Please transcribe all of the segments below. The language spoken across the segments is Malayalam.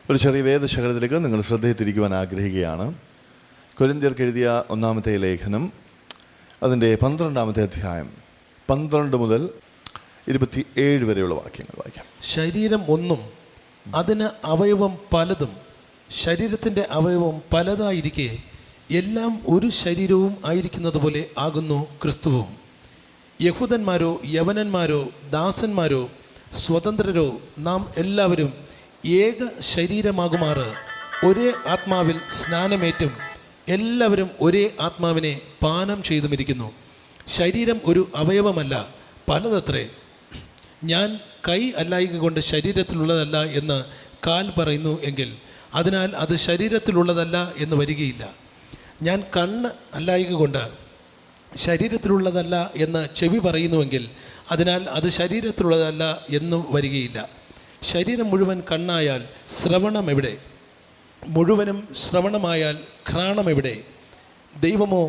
ഒരു ചെറിയ വേദശകലത്തിലേക്ക് നിങ്ങൾ ശ്രദ്ധയെ തിരിക്കുവാൻ ആഗ്രഹിക്കുകയാണ്. കൊരിന്ത്യർക്ക് എഴുതിയ 1-ാമത്തെ ലേഖനം, അതിൻ്റെ 12-ാമത്തെ അധ്യായം 12 മുതൽ 27 വരെയുള്ള വാക്യങ്ങൾ വായിക്കാം. ശരീരം ഒന്നും അതിന് അവയവം പലതും, ശരീരത്തിൻ്റെ അവയവം പലതായിരിക്കെ എല്ലാം ഒരു ശരീരവും ആയിരിക്കുന്നത് പോലെ ആകുന്നു ക്രിസ്തുവും. യഹൂദന്മാരോ യവനന്മാരോ ദാസന്മാരോ സ്വതന്ത്രരോ നാം എല്ലാവരും ഏക ശരീരമാകുമാറ് ഒരേ ആത്മാവിൽ സ്നാനമേറ്റും എല്ലാവരും ഒരേ ആത്മാവിനെ പാനം ചെയ്തുമിരിക്കുന്നു. ശരീരം ഒരു അവയവമല്ല, പലതത്രേ. ഞാൻ കൈ അല്ലായ്ക കൊണ്ട് ശരീരത്തിലുള്ളതല്ല എന്ന് കാൽ പറയുന്നു എങ്കിൽ അതിനാൽ അത് ശരീരത്തിലുള്ളതല്ല എന്ന് വരികയില്ല. ഞാൻ കണ്ണ് അല്ലായ്ക കൊണ്ട് ശരീരത്തിലുള്ളതല്ല എന്ന് ചെവി പറയുന്നുവെങ്കിൽ അതിനാൽ അത് ശരീരത്തിലുള്ളതല്ല എന്നു വരികയില്ല. ശരീരം മുഴുവൻ കണ്ണായാൽ ശ്രവണം എവിടെ? മുഴുവനും ശ്രവണമായാൽ ഘ്രാണം എവിടെ? ദൈവമോ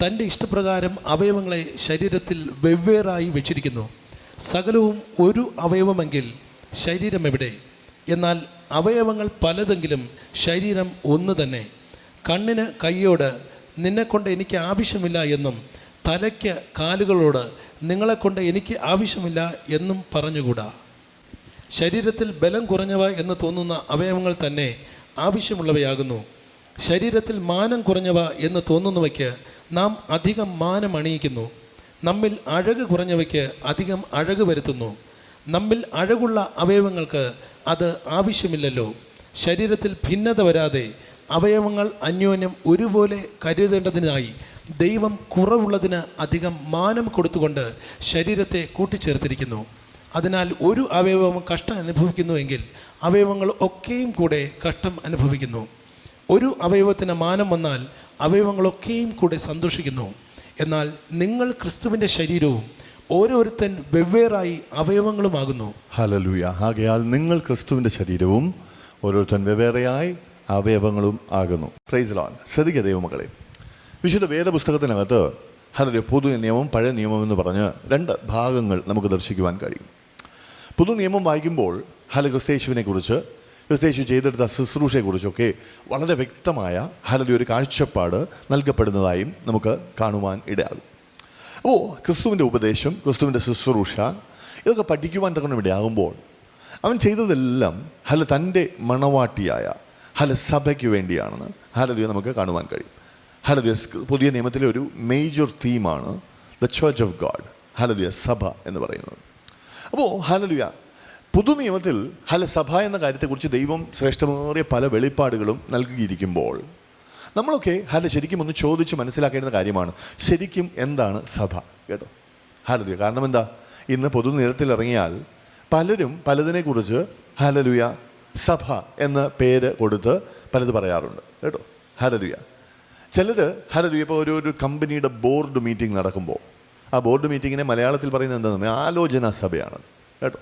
തൻ്റെ ഇഷ്ടപ്രകാരം അവയവങ്ങളെ ശരീരത്തിൽ വെവ്വേറായി വെച്ചിരിക്കുന്നു. സകലവും ഒരു അവയവമെങ്കിൽ ശരീരം എവിടെ? എന്നാൽ അവയവങ്ങൾ പലതെങ്കിലും ശരീരം ഒന്ന് തന്നെ. കണ്ണിന് കൈയോട് നിന്നെക്കൊണ്ട് എനിക്ക് ആവശ്യമില്ല എന്നും തലയ്ക്ക് കാലുകളോട് നിങ്ങളെക്കൊണ്ട് എനിക്ക് ആവശ്യമില്ല എന്നും പറഞ്ഞുകൂടാ. ശരീരത്തിൽ ബലം കുറഞ്ഞവ എന്ന് തോന്നുന്ന അവയവങ്ങൾ തന്നെ ആവശ്യമുള്ളവയാകുന്നു. ശരീരത്തിൽ മാനം കുറഞ്ഞവ എന്ന് തോന്നുന്നവയ്ക്ക് നാം അധികം മാനം അണിയിക്കുന്നു. നമ്മിൽ അഴക് കുറഞ്ഞവയ്ക്ക് അധികം അഴക് വരുത്തുന്നു. നമ്മിൽ അഴകുള്ള അവയവങ്ങൾക്ക് അത് ആവശ്യമില്ലല്ലോ. ശരീരത്തിൽ ഭിന്നത വരാതെ അവയവങ്ങൾ അന്യോന്യം ഒരുപോലെ കരുതേണ്ടതിനായി ദൈവം കുറവുള്ളതിന് അധികം മാനം കൊടുത്തുകൊണ്ട് ശരീരത്തെ കൂട്ടിച്ചേർത്തിരിക്കുന്നു. അതിനാൽ ഒരു അവയവം കഷ്ടം അനുഭവിക്കുന്നുവെങ്കിൽ അവയവങ്ങൾ ഒക്കെയും കൂടെ കഷ്ടം അനുഭവിക്കുന്നു. ഒരു അവയവത്തിന് മാനം വന്നാൽ അവയവങ്ങളൊക്കെയും കൂടെ സന്തോഷിക്കുന്നു. എന്നാൽ നിങ്ങൾ ക്രിസ്തുവിൻ്റെ ശരീരവും ഓരോരുത്തൻ വെവ്വേറായി അവയവങ്ങളുമാകുന്നു. ഹല്ലേലൂയ. ആകയാൽ നിങ്ങൾ ക്രിസ്തുവിൻ്റെ ശരീരവും ഓരോരുത്തൻ വെവ്വേറെയായി അവയവങ്ങളും ആകുന്നു. Praise Lord. ശ്രദ്ധിക്കുക ദൈവമക്കളെ, വിശുദ്ധ വേദപുസ്തകത്തിനകത്ത് ഹല്ലേലൂയ പുതിയ നിയമം പഴയ നിയമം എന്ന് പറഞ്ഞ് 2 ഭാഗങ്ങൾ നമുക്ക് ദർശിക്കുവാൻ കഴിയും. പുതു നിയമം വായിക്കുമ്പോൾ ക്രിസ്തയേശുവിനെ കുറിച്ച്, ക്രിസ്തയേശു ചെയ്തെടുത്ത ശുശ്രൂഷയെക്കുറിച്ചൊക്കെ വളരെ വ്യക്തമായ ഹല്ലേലൂയ ഒരു കാഴ്ചപ്പാട് നൽകപ്പെടുന്നതായും നമുക്ക് കാണുവാൻ ഇടയാകും. അപ്പോൾ ക്രിസ്തുവിൻ്റെ ഉപദേശം, ക്രിസ്തുവിൻ്റെ ശുശ്രൂഷ ഇതൊക്കെ പഠിക്കുവാൻ തക്കണം ഇടയാകുമ്പോൾ അവൻ ചെയ്തതെല്ലാം തൻ്റെ മണവാട്ടിയായ സഭയ്ക്ക് വേണ്ടിയാണെന്ന് ഹല്ലേലൂയ നമുക്ക് കാണുവാൻ കഴിയും. ഹല്ലേലൂയ പുതിയ നിയമത്തിലെ ഒരു മേജർ തീമാണ് the church of God, hallelujah സഭ എന്ന് പറയുന്നത്. അപ്പോൾ ഹല്ലേലൂയ പുതു നിയമത്തിൽ സഭ എന്ന കാര്യത്തെക്കുറിച്ച് ദൈവം ശ്രേഷ്ഠമേറിയ പല വെളിപ്പാടുകളും നൽകിയിരിക്കുമ്പോൾ നമ്മളൊക്കെ ശരിക്കും ഒന്ന് ചോദിച്ച് മനസ്സിലാക്കേണ്ട കാര്യമാണ്, ശരിക്കും എന്താണ് സഭ? കേട്ടോ, ഹല്ലേലൂയ. കാരണം എന്താ, ഇന്ന് പൊതു നിരത്തിൽ ഇറങ്ങിയാൽ പലരും പലതിനെക്കുറിച്ച് ഹല്ലേലൂയ സഭ എന്ന പേര് കൊടുത്ത് പലത് പറയാറുണ്ട്. കേട്ടോ, ഹല്ലേലൂയ. ചിലർ ഹല്ലേലൂയ ഇപ്പോൾ ഒരു കമ്പനിയുടെ ബോർഡ് മീറ്റിംഗ് നടക്കുമ്പോൾ ആ ബോർഡ് മീറ്റിങ്ങിനെ മലയാളത്തിൽ പറയുന്നത് എന്താണെന്ന് ആലോചനാ സഭയാണത്. കേട്ടോ,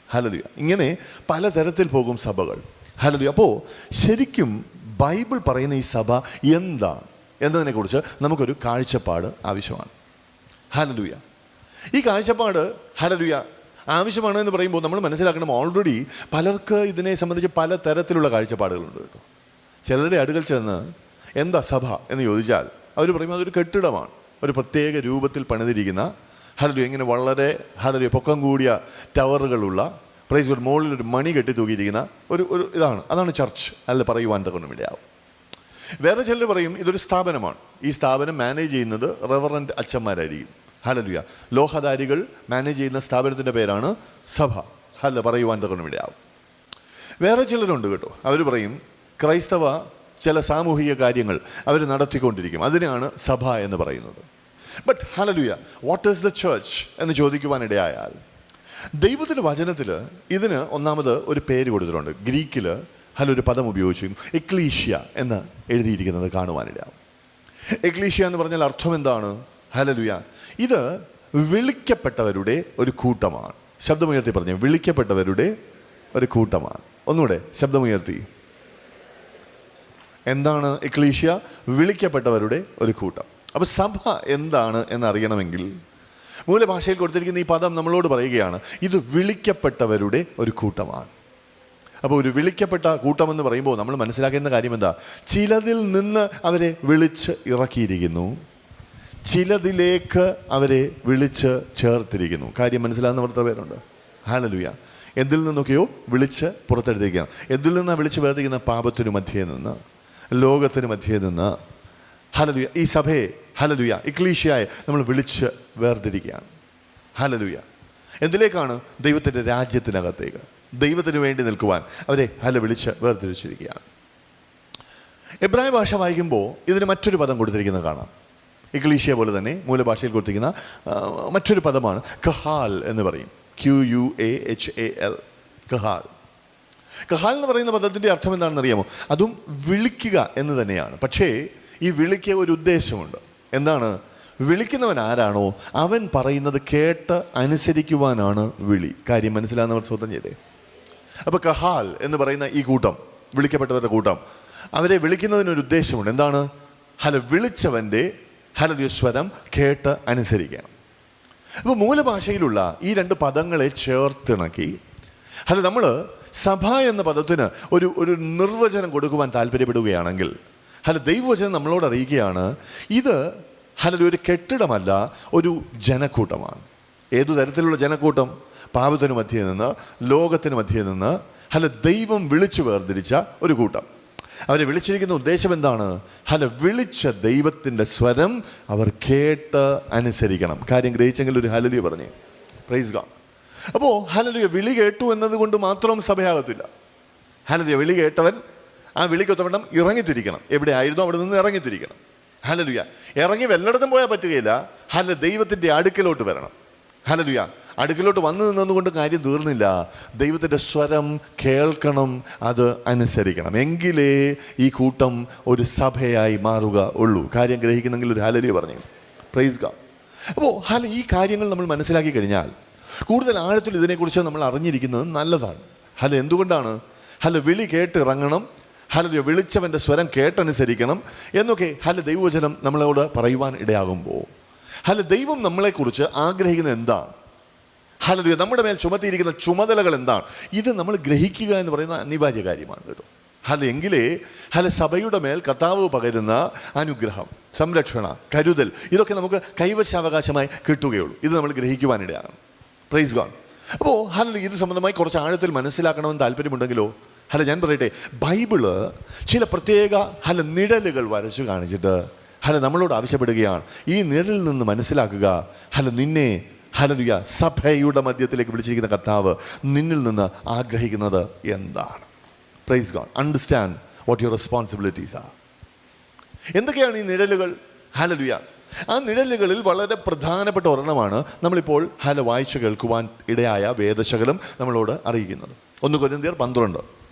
ഹല്ലേലൂയ. ഇങ്ങനെ പലതരത്തിൽ പോകും സഭകൾ. ഹല്ലേലൂയ. അപ്പോൾ ശരിക്കും ബൈബിൾ പറയുന്ന ഈ സഭ എന്താണ് എന്നതിനെക്കുറിച്ച് നമുക്കൊരു കാഴ്ചപ്പാട് ആവശ്യമാണ്. ഹല്ലേലൂയ. ഈ കാഴ്ചപ്പാട് ഹല്ലേലൂയ ആവശ്യമാണ് എന്ന് പറയുമ്പോൾ നമ്മൾ മനസ്സിലാക്കണം, ഓൾറെഡി പലർക്ക് ഇതിനെ സംബന്ധിച്ച് പല തരത്തിലുള്ള കാഴ്ചപ്പാടുകളുണ്ട്. കേട്ടോ, ചിലരുടെ അടുക്കൽ ചെന്ന് എന്താ സഭ എന്ന് ചോദിച്ചാൽ അവർ പറയും അതൊരു കെട്ടിടമാണ്, ഒരു പ്രത്യേക രൂപത്തിൽ പണിതിരിക്കുന്ന ഹല്ലേലൂയ ഇങ്ങനെ വളരെ ഹല്ലേലൂയ പൊക്കം കൂടിയ ടവറുകളുള്ള പ്രൈസ് ഗോഡ് മുകളിൽ ഒരു മണി കെട്ടി തൂക്കിയിരിക്കുന്ന ഒരു അതാണ് ചർച്ച് അല്ല പറയുവാൻ തകൊണ്ടും ഇടയാവും. വേറെ ചിലർ പറയും ഇതൊരു സ്ഥാപനമാണ്, ഈ സ്ഥാപനം മാനേജ് ചെയ്യുന്നത് റെവറൻറ്റ് അച്ഛന്മാരായിരിക്കും. ഹല്ലേലൂയ. ലോഹധാരികൾ മാനേജ് ചെയ്യുന്ന സ്ഥാപനത്തിൻ്റെ പേരാണ് സഭ, പറയുവാൻ തകൊണ്ടും ഇടയാവും. വേറെ ചിലരുണ്ട് കേട്ടോ, അവർ പറയും ക്രൈസ്തവ ചില സാമൂഹിക കാര്യങ്ങൾ അവർ നടത്തിക്കൊണ്ടിരിക്കും, അതിനാണ് സഭ എന്ന് പറയുന്നത്. But hallelujah, what is the church എന്ന് ചോദിക്കുവാനിടയായാൽ ദൈവത്തിൻ്റെ വചനത്തിൽ ഇതിന് ഒന്നാമത് ഒരു പേര് കൊടുത്തിട്ടുണ്ട്. ഗ്രീക്കിൽ ഒരു പദം ഉപയോഗിച്ചിരിക്കും, എക്ലീഷ്യ എന്ന് എഴുതിയിരിക്കുന്നത് കാണുവാനിടയാവും. എക്ലീഷ്യ എന്ന് പറഞ്ഞാൽ അർത്ഥം എന്താണ്? ഹല്ലേലൂയ, ഇത് വിളിക്കപ്പെട്ടവരുടെ ഒരു കൂട്ടമാണ്. ശബ്ദമുയർത്തി പറഞ്ഞു, വിളിക്കപ്പെട്ടവരുടെ ഒരു കൂട്ടമാണ്. ഒന്നുകൂടെ ശബ്ദമുയർത്തി. എന്താണ് എക്ലീഷ്യ? വിളിക്കപ്പെട്ടവരുടെ ഒരു കൂട്ടം. അപ്പോൾ സഭ എന്താണ് എന്നറിയണമെങ്കിൽ മൂലഭാഷയിൽ കൊടുത്തിരിക്കുന്ന ഈ പദം നമ്മളോട് പറയുകയാണ്, ഇത് വിളിക്കപ്പെട്ടവരുടെ ഒരു കൂട്ടമാണ്. അപ്പോൾ ഒരു വിളിക്കപ്പെട്ട കൂട്ടമെന്ന് പറയുമ്പോൾ നമ്മൾ മനസ്സിലാക്കേണ്ട കാര്യം എന്താ? ചിലതിൽ നിന്ന് അവരെ വിളിച്ച് ഇറക്കിയിരിക്കുന്നു, ചിലതിലേക്ക് അവരെ വിളിച്ച് ചേർത്തിരിക്കുന്നു. കാര്യം മനസ്സിലാകുന്നവർ എത്ര പേരുണ്ട്? ഹല്ലേലൂയ. എന്തിൽ നിന്നൊക്കെയോ വിളിച്ച് പുറത്തെടുത്തിരിക്കുകയാണ്. എന്തിൽ നിന്നാണ് വിളിച്ച് വേർതിരിക്കുന്ന? പാപത്തിനു മധ്യേ നിന്ന്, ലോകത്തിന് മധ്യേ നിന്ന്. ഹല്ലേലൂയ. ഈ സഭയെ, ഹല്ലേലൂയ, എക്ലീശിയായെ നമ്മൾ വിളിച്ച് വേർതിരിക്കുകയാണ്. ഹല്ലേലൂയ. എന്തിലേക്കാണ്? ദൈവത്തിൻ്റെ രാജ്യത്തിനകത്തേക്ക്, ദൈവത്തിന് വേണ്ടി നിൽക്കുവാൻ അവരെ വിളിച്ച് വേർതിരിച്ചിരിക്കുകയാണ്. എബ്രായ ഭാഷ വായിക്കുമ്പോൾ ഇതിന് മറ്റൊരു പദം കൊടുത്തിരിക്കുന്നത് കാണാം. എക്ലീശിയ പോലെ തന്നെ മൂലഭാഷയിൽ കൊടുത്തിരിക്കുന്ന മറ്റൊരു പദമാണ് കഹാൽ എന്ന് പറയും. QUAHAL, കഹാൽ. കഹാൽ എന്ന് പറയുന്ന പദത്തിൻ്റെ അർത്ഥം എന്താണെന്ന് അറിയാമോ? അതും വിളിക്കുക എന്ന് തന്നെയാണ്. പക്ഷേ ഈ വിളിക്ക് ഒരു ഉദ്ദേശമുണ്ട്. എന്താണ്? വിളിക്കുന്നവൻ ആരാണോ അവൻ പറയുന്നത് കേട്ട് അനുസരിക്കുവാനാണ് വിളി. കാര്യം മനസ്സിലാകുന്നവർ സ്വന്തം ചെയ്തേ. അപ്പോൾ കഹാൽ എന്ന് പറയുന്ന ഈ കൂട്ടം, വിളിക്കപ്പെട്ടവരുടെ കൂട്ടം, അവരെ വിളിക്കുന്നതിനൊരു ഉദ്ദേശമുണ്ട്. എന്താണ്? വിളിച്ചവൻ്റെ സ്വരം കേട്ട് അനുസരിക്കണം. അപ്പോൾ മൂലഭാഷയിലുള്ള ഈ രണ്ട് പദങ്ങളെ ചേർത്തിണക്കി നമ്മൾ സഭ എന്ന പദത്തിന് ഒരു നിർവചനം കൊടുക്കുവാൻ താല്പര്യപ്പെടുകയാണെങ്കിൽ ദൈവവചനം നമ്മളോട് അറിയിക്കുകയാണ്, ഇത് ഒരു കെട്ടിടമല്ല, ഒരു ജനക്കൂട്ടമാണ്. ഏതു തരത്തിലുള്ള ജനക്കൂട്ടം? പാപത്തിന് മധ്യേ നിന്ന്, ലോകത്തിന് മധ്യേ നിന്ന് ദൈവം വിളിച്ചു വേർതിരിച്ച ഒരു കൂട്ടം. അവരെ വിളിച്ചിരിക്കുന്ന ഉദ്ദേശം എന്താണ്? വിളിച്ച ദൈവത്തിൻ്റെ സ്വരം അവർ കേട്ട് അനുസരിക്കണം. കാര്യം ഗ്രഹിച്ചെങ്കിൽ ഒരു ഹല്ലേലൂയ പറഞ്ഞേ. Praise God. അപ്പോൾ വിളി കേട്ടു എന്നതുകൊണ്ട് മാത്രം സഭയാകത്തില്ല. വിളി കേട്ടവൻ ആ വിളിക്കൊത്തവണ്ണം ഇറങ്ങിത്തിരിക്കണം. എവിടെ ആയിരുന്നു അവിടെ നിന്ന് ഇറങ്ങിത്തിരിക്കണം. ഹല്ലേലൂയ. ഇറങ്ങി വല്ലയിടത്തും പോയാൽ പറ്റുകയില്ല. ദൈവത്തിൻ്റെ അടുക്കലോട്ട് വരണം. ഹല്ലേലൂയ. അടുക്കലോട്ട് വന്നു നിന്നുകൊണ്ട് കാര്യം തീർന്നില്ല. ദൈവത്തിൻ്റെ സ്വരം കേൾക്കണം, അത് അനുസരിക്കണം. എങ്കിലേ ഈ കൂട്ടം ഒരു സഭയായി മാറുക ഉള്ളൂ. കാര്യം ഗ്രഹിക്കുന്നെങ്കിൽ ഒരു ഹല്ലേലൂയ പറഞ്ഞു. Praise God. അപ്പോൾ ഈ കാര്യങ്ങൾ നമ്മൾ മനസ്സിലാക്കി കഴിഞ്ഞാൽ കൂടുതൽ ആഴത്തിൽ ഇതിനെക്കുറിച്ച് നമ്മൾ അറിഞ്ഞിരിക്കുന്നത് നല്ലതാണ്. എന്തുകൊണ്ടാണ്? വിളി കേട്ടിറങ്ങണം, വിളിച്ചവൻ്റെ സ്വരം കേട്ടനുസരിക്കണം എന്നൊക്കെ ദൈവവചനം നമ്മളോട് പറയുവാൻ ഇടയാകുമ്പോൾ ദൈവം നമ്മളെക്കുറിച്ച് ആഗ്രഹിക്കുന്നത് എന്താണ്? നമ്മുടെ മേൽ ചുമത്തിയിരിക്കുന്ന ചുമതലകൾ എന്താണ്? ഇത് നമ്മൾ ഗ്രഹിക്കുക എന്ന് പറയുന്ന അനിവാര്യ കാര്യമാണ് കേട്ടോ. എങ്കിലേ സഭയുടെ മേൽ കർത്താവ് പകരുന്ന അനുഗ്രഹം, സംരക്ഷണ, കരുതൽ, ഇതൊക്കെ നമുക്ക് കൈവശാവകാശമായി കിട്ടുകയുള്ളൂ. ഇത് നമ്മൾ ഗ്രഹിക്കുവാനിടയാണ്. Praise God. അപ്പോൾ ഇത് സംബന്ധമായി കുറച്ച് ആഴത്തിൽ മനസ്സിലാക്കണമെന്ന് താല്പര്യമുണ്ടെങ്കിലോ ഞാൻ പറയട്ടെ, ബൈബിള് ചില പ്രത്യേക നിഴലുകൾ വരച്ചു കാണിച്ചിട്ട് നമ്മളോട് ആവശ്യപ്പെടുകയാണ്, ഈ നിഴലിൽ നിന്ന് മനസ്സിലാക്കുക നിന്നെ സഭയുടെ മധ്യത്തിലേക്ക് വിളിച്ചിരിക്കുന്ന കർത്താവ് നിന്നിൽ നിന്ന് ആഗ്രഹിക്കുന്നത് എന്താണ്. Praise God. Understand what your responsibilities are. എന്തൊക്കെയാണ് ഈ നിഴലുകൾ? ആ നിഴലുകളിൽ വളരെ പ്രധാനപ്പെട്ട ഒരെണ്ണമാണ് നമ്മളിപ്പോൾ വായിച്ചു കേൾക്കുവാൻ ഇടയായ വേദശകലം നമ്മളോട് അറിയിക്കുന്നത്. 1 കൊരിന്ത്യർ 12,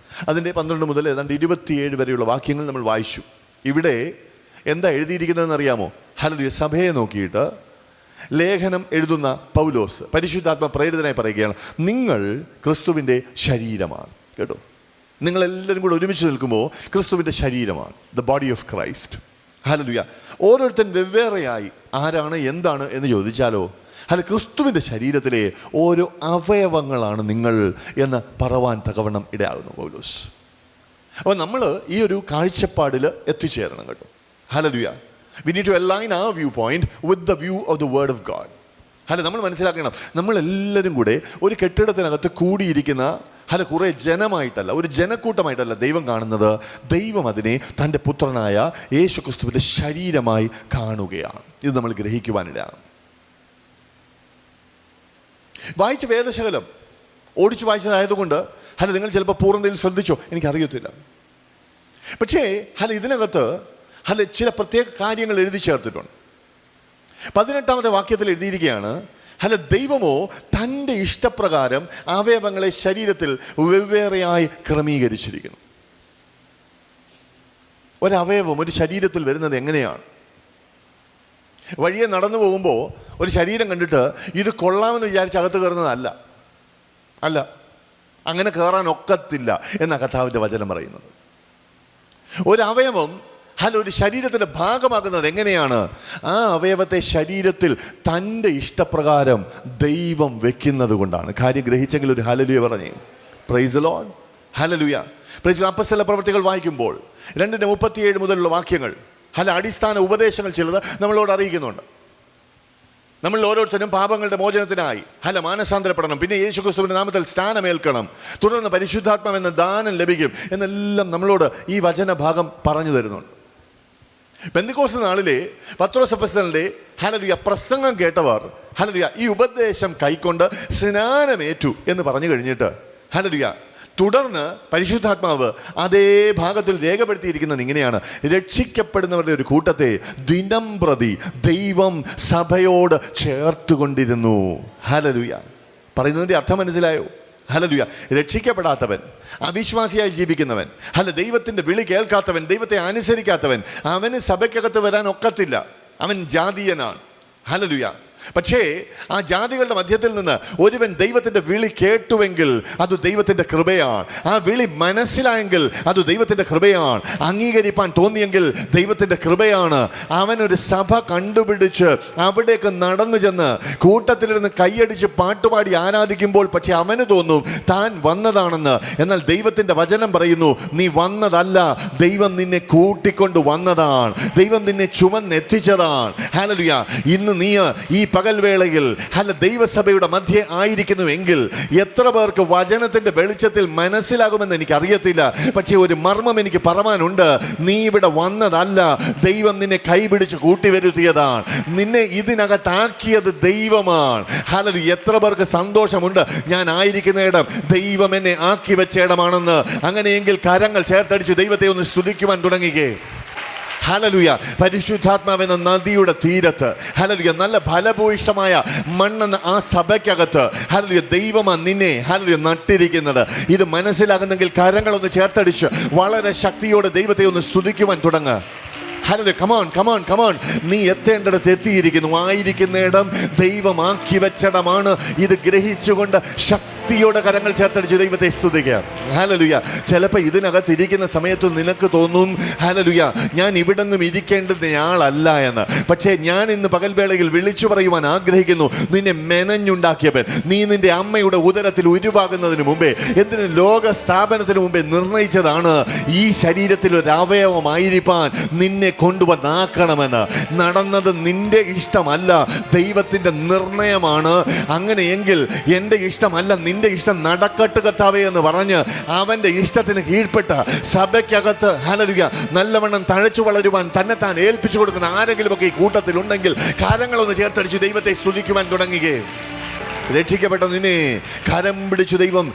അതിൻ്റെ 12 മുതൽ ഏതാണ്ട് 27 വരെയുള്ള വാക്യങ്ങൾ നമ്മൾ വായിച്ചു. ഇവിടെ എന്താ എഴുതിയിരിക്കുന്നതെന്ന് അറിയാമോ? സഭയെ നോക്കിയിട്ട് ലേഖനം എഴുതുന്ന പൗലോസ് പരിശുദ്ധാത്മ പ്രേരിതനായി പറയുകയാണ്, നിങ്ങൾ ക്രിസ്തുവിൻ്റെ ശരീരമാണ്. കേട്ടോ, നിങ്ങളെല്ലാവരും കൂടെ ഒരുമിച്ച് നിൽക്കുമ്പോൾ ക്രിസ്തുവിൻ്റെ ശരീരമാണ്, ദ ബോഡി ഓഫ് ക്രൈസ്റ്റ്. ഓരോരുത്തൻ വെവ്വേറെയായി ആരാണ് എന്താണ് എന്ന് ചോദിച്ചാലോ, ക്രിസ്തുവിൻ്റെ ശരീരത്തിലെ ഓരോ അവയവങ്ങളാണ് നിങ്ങൾ എന്ന് പറവാൻ തക്കവണ്ണം ഇടയാകുന്നു പൗലോസ്. അപ്പോൾ നമ്മൾ ഈ ഒരു കാഴ്ചപ്പാടിൽ എത്തിച്ചേരണം കേട്ടോ. We need to align our viewpoint with the view of the word of God. നമ്മൾ മനസ്സിലാക്കണം, നമ്മളെല്ലാവരും കൂടെ ഒരു കെട്ടിടത്തിനകത്ത് കൂടിയിരിക്കുന്ന കുറേ ജനമായിട്ടല്ല, ഒരു ജനക്കൂട്ടമായിട്ടല്ല ദൈവം കാണുന്നത്. ദൈവം അതിനെ തൻ്റെ പുത്രനായ യേശു ക്രിസ്തുവിൻ്റെ ശരീരമായി കാണുകയാണ്. ഇത് നമ്മൾ ഗ്രഹിക്കുവാനിടയാണ്. വായിച്ച വേദശകലം ഓടിച്ചു വായിച്ചതായതുകൊണ്ട് നിങ്ങൾ ചിലപ്പോൾ പൂർണ്ണതയിൽ ശ്രദ്ധിച്ചോ എനിക്കറിയത്തില്ല. പക്ഷേ ഇതിനകത്ത് ചില പ്രത്യേക കാര്യങ്ങൾ എഴുതി ചേർത്തിട്ടുണ്ട്. 18ാമത്തെ വാക്യത്തിൽ എഴുതിയിരിക്കുകയാണ്, ദൈവമോ തൻ്റെ ഇഷ്ടപ്രകാരം അവയവങ്ങളെ ശരീരത്തിൽ വെവ്വേറെയായി ക്രമീകരിച്ചിരിക്കുന്നു. ഒരവയവം ഒരു ശരീരത്തിൽ വരുന്നത് എങ്ങനെയാണ്? വഴിയെ നടന്നു പോകുമ്പോൾ ഒരു ശരീരം കണ്ടിട്ട് ഇത് കൊള്ളാമെന്ന് വിചാരിച്ച് അകത്ത് കയറുന്നതല്ല. അല്ല, അങ്ങനെ കയറാൻ ഒക്കത്തില്ല എന്നാണ് കർത്താവിൻ്റെ വചനം പറയുന്നത്. ഒരവയവം ഒരു ശരീരത്തിൻ്റെ ഭാഗമാകുന്നത് എങ്ങനെയാണ്? ആ അവയവത്തെ ശരീരത്തിൽ തൻ്റെ ഇഷ്ടപ്രകാരം ദൈവം വെക്കുന്നത് കൊണ്ടാണ്. കാര്യം ഗ്രഹിച്ചെങ്കിൽ ഒരു ഹല്ലേലൂയ പറഞ്ഞേ. Praise the Lord. Hallelujah. Praise the അപ്പോസ്തല പ്രവൃത്തികൾ വായിക്കുമ്പോൾ 2:37 മുതലുള്ള വാക്യങ്ങൾ അടിസ്ഥാന ഉപദേശങ്ങൾ ചിലത് നമ്മളോട് അറിയിക്കുന്നുണ്ട്. നമ്മൾ ഓരോരുത്തരും പാപങ്ങളുടെ മോചനത്തിനായി മാനസാന്തരപ്പെടണം, പിന്നെ യേശുക്രിസ്തുവിന്റെ നാമത്തിൽ സ്ഥാനമേൽക്കണം, തുടർന്ന് പരിശുദ്ധാത്മാവെന്ന ദാനം ലഭിക്കും എന്നെല്ലാം നമ്മളോട് ഈ വചനഭാഗം പറഞ്ഞു തരുന്നുണ്ട്. പെന്തക്കോസ്ത് നാളിലെ പത്രോസ് അപ്പോസ്തലന്റെ പ്രസംഗം കേട്ടവർ ഈ ഉപദേശം കൈക്കൊണ്ട് സ്നാനമേറ്റു എന്ന് പറഞ്ഞു കഴിഞ്ഞിട്ട് തുടർന്ന് പരിശുദ്ധാത്മാവ് അതേ ഭാഗത്തിൽ രേഖപ്പെടുത്തിയിരിക്കുന്നത് ഇങ്ങനെയാണ്: രക്ഷിക്കപ്പെടുന്നവരുടെ ഒരു കൂട്ടത്തെ ദിനം പ്രതി ദൈവം സഭയോട് ചേർത്തുകൊണ്ടിരുന്നു. ഹല്ലേലൂയ. പറയുന്നതിൻ്റെ അർത്ഥം മനസ്സിലായോ? ഹല്ലേലൂയ. രക്ഷിക്കപ്പെടാത്തവൻ, അവിശ്വാസിയായി ജീവിക്കുന്നവൻ, ദൈവത്തിൻ്റെ വിളി കേൾക്കാത്തവൻ, ദൈവത്തെ അനുസരിക്കാത്തവൻ, അവന് സഭയ്ക്കകത്ത് വരാൻ ഒക്കത്തില്ല. അവൻ ജാതീയനാണ്. ഹല്ലേലൂയ. പക്ഷേ ആ ജാതികളുടെ മധ്യത്തിൽ നിന്ന് ഒരുവൻ ദൈവത്തിൻ്റെ വിളി കേട്ടുവെങ്കിൽ അത് ദൈവത്തിൻ്റെ കൃപയാണ്. ആ വിളി മനസ്സിലായെങ്കിൽ അത് ദൈവത്തിൻ്റെ കൃപയാണ്. അംഗീകരിപ്പാൻ തോന്നിയെങ്കിൽ ദൈവത്തിൻ്റെ കൃപയാണ്. അവനൊരു സഭ കണ്ടുപിടിച്ച് അവിടേക്ക് നടന്നു ചെന്ന് കൂട്ടത്തിലിരുന്ന് കൈയടിച്ച് പാട്ടുപാടി ആരാധിക്കുമ്പോൾ പക്ഷെ അവന് തോന്നും താൻ വന്നതാണെന്ന്. എന്നാൽ ദൈവത്തിൻ്റെ വചനം പറയുന്നു, നീ വന്നതല്ല, ദൈവം നിന്നെ കൂട്ടിക്കൊണ്ട് വന്നതാണ്, ദൈവം നിന്നെ ചുമന്നെത്തിച്ചതാണ്. ഹല്ലേലൂയ. ഇന്ന് നീ ഈ പകൽവേളയിൽ ദൈവസഭയുടെ മധ്യേ ആയിരിക്കുന്നുവെങ്കിൽ എത്ര പേർക്ക് വചനത്തിന്റെ വെളിച്ചത്തിൽ മനസ്സിലാകുമെന്ന് എനിക്കറിയത്തില്ല. പക്ഷേ ഒരു മർമ്മം എനിക്ക് പറവാനുണ്ട്. നീ ഇവിടെ വന്നതല്ല, ദൈവം നിന്നെ കൈപിടിച്ച് കൂട്ടിവരുത്തിയതാണ്, നിന്നെ ഇതിനകത്താക്കിയത് ദൈവമാണ്. ഹല്ലേലൂയ. എത്ര പേർക്ക് സന്തോഷമുണ്ട് ഞാൻ ആയിരിക്കുന്ന ഇടം ദൈവം എന്നെ ആക്കി വെച്ച ഇടമാണെന്ന്. അങ്ങനെയെങ്കിൽ കരങ്ങൾ ചേർത്തടിച്ച് ദൈവത്തെ ഒന്ന് സ്തുതിക്കുവാൻ തുടങ്ങിക്കേ. ഹല്ലേലൂയ. പരിശുദ്ധാത്മാവെന്ന നദിയുടെ തീരത്ത് നല്ല ഫലഭൂയിഷ്ടമായ മണ്ണെന്ന ആ സഭയ്ക്കകത്ത് ദൈവമാണ് നിന്നെ നട്ടിരിക്കുന്നത്. ഇത് മനസ്സിലാകുന്നെങ്കിൽ കരങ്ങളൊന്ന് ചേർത്തടിച്ച് വളരെ ശക്തിയോടെ ദൈവത്തെ ഒന്ന് സ്തുതിക്കുവാൻ തുടങ്ങുക. കമോൺ. നീ എത്തേണ്ടിടത്ത് എത്തിയിരിക്കുന്നു. ആയിരിക്കുന്നിടം ദൈവമാക്കി വെച്ചിടമാണ്. ഇത് ഗ്രഹിച്ചുകൊണ്ട് ശക്തിയോടെ കരങ്ങൾ ചേർത്തടിച്ച് ദൈവത്തെ സ്തുതിക്കുക. ഹല്ലേലൂയ. ചിലപ്പോൾ ഇതിനകത്ത് ഇരിക്കുന്ന സമയത്ത് നിനക്ക് തോന്നും ഞാൻ ഇവിടെ നിന്നും ഇരിക്കേണ്ടതിനാളല്ല എന്ന്. പക്ഷേ ഞാൻ ഇന്ന് പകൽവേളയിൽ വിളിച്ചു പറയുവാൻ ആഗ്രഹിക്കുന്നു, നിന്നെ മെനഞ്ഞുണ്ടാക്കിയവൻ, നീ നിന്റെ അമ്മയുടെ ഉദരത്തിൽ ഉരുവാകുന്നതിന് മുമ്പേ, എന്തിന് ലോക സ്ഥാപനത്തിന് മുമ്പേ നിർണയിച്ചതാണ് ഈ ശരീരത്തിൽ ഒരു അവയവമായിരിക്കാൻ നിന്നെ കൊണ്ടുവന്നാക്കണമെന്ന്. നടന്നത് നിന്റെ ഇഷ്ടമല്ല, ദൈവത്തിൻ്റെ നിർണയമാണ്. അങ്ങനെയെങ്കിൽ എൻ്റെ ഇഷ്ടമല്ല, നിന്റെ ഇഷ്ടം നടക്കട്ടെ കർത്താവേ എന്ന് പറഞ്ഞ് അവൻ്റെ ഇഷ്ടത്തിന് കീഴ്പ്പെട്ട സഭയ്ക്കകത്ത് നല്ലവണ്ണം തഴച്ചു വളരുവാൻ തന്നെത്താൻ ഏൽപ്പിച്ചു കൊടുക്കുന്ന ആരെങ്കിലുമൊക്കെ ഈ കൂട്ടത്തിലുണ്ടെങ്കിൽ കരങ്ങളൊന്ന് ചേർത്തടിച്ച് ദൈവത്തെ സ്തുതിക്കുവാൻ തുടങ്ങുകയും രക്ഷിക്കപ്പെട്ട നിന്നെ കരം പിടിച്ചു ദൈവം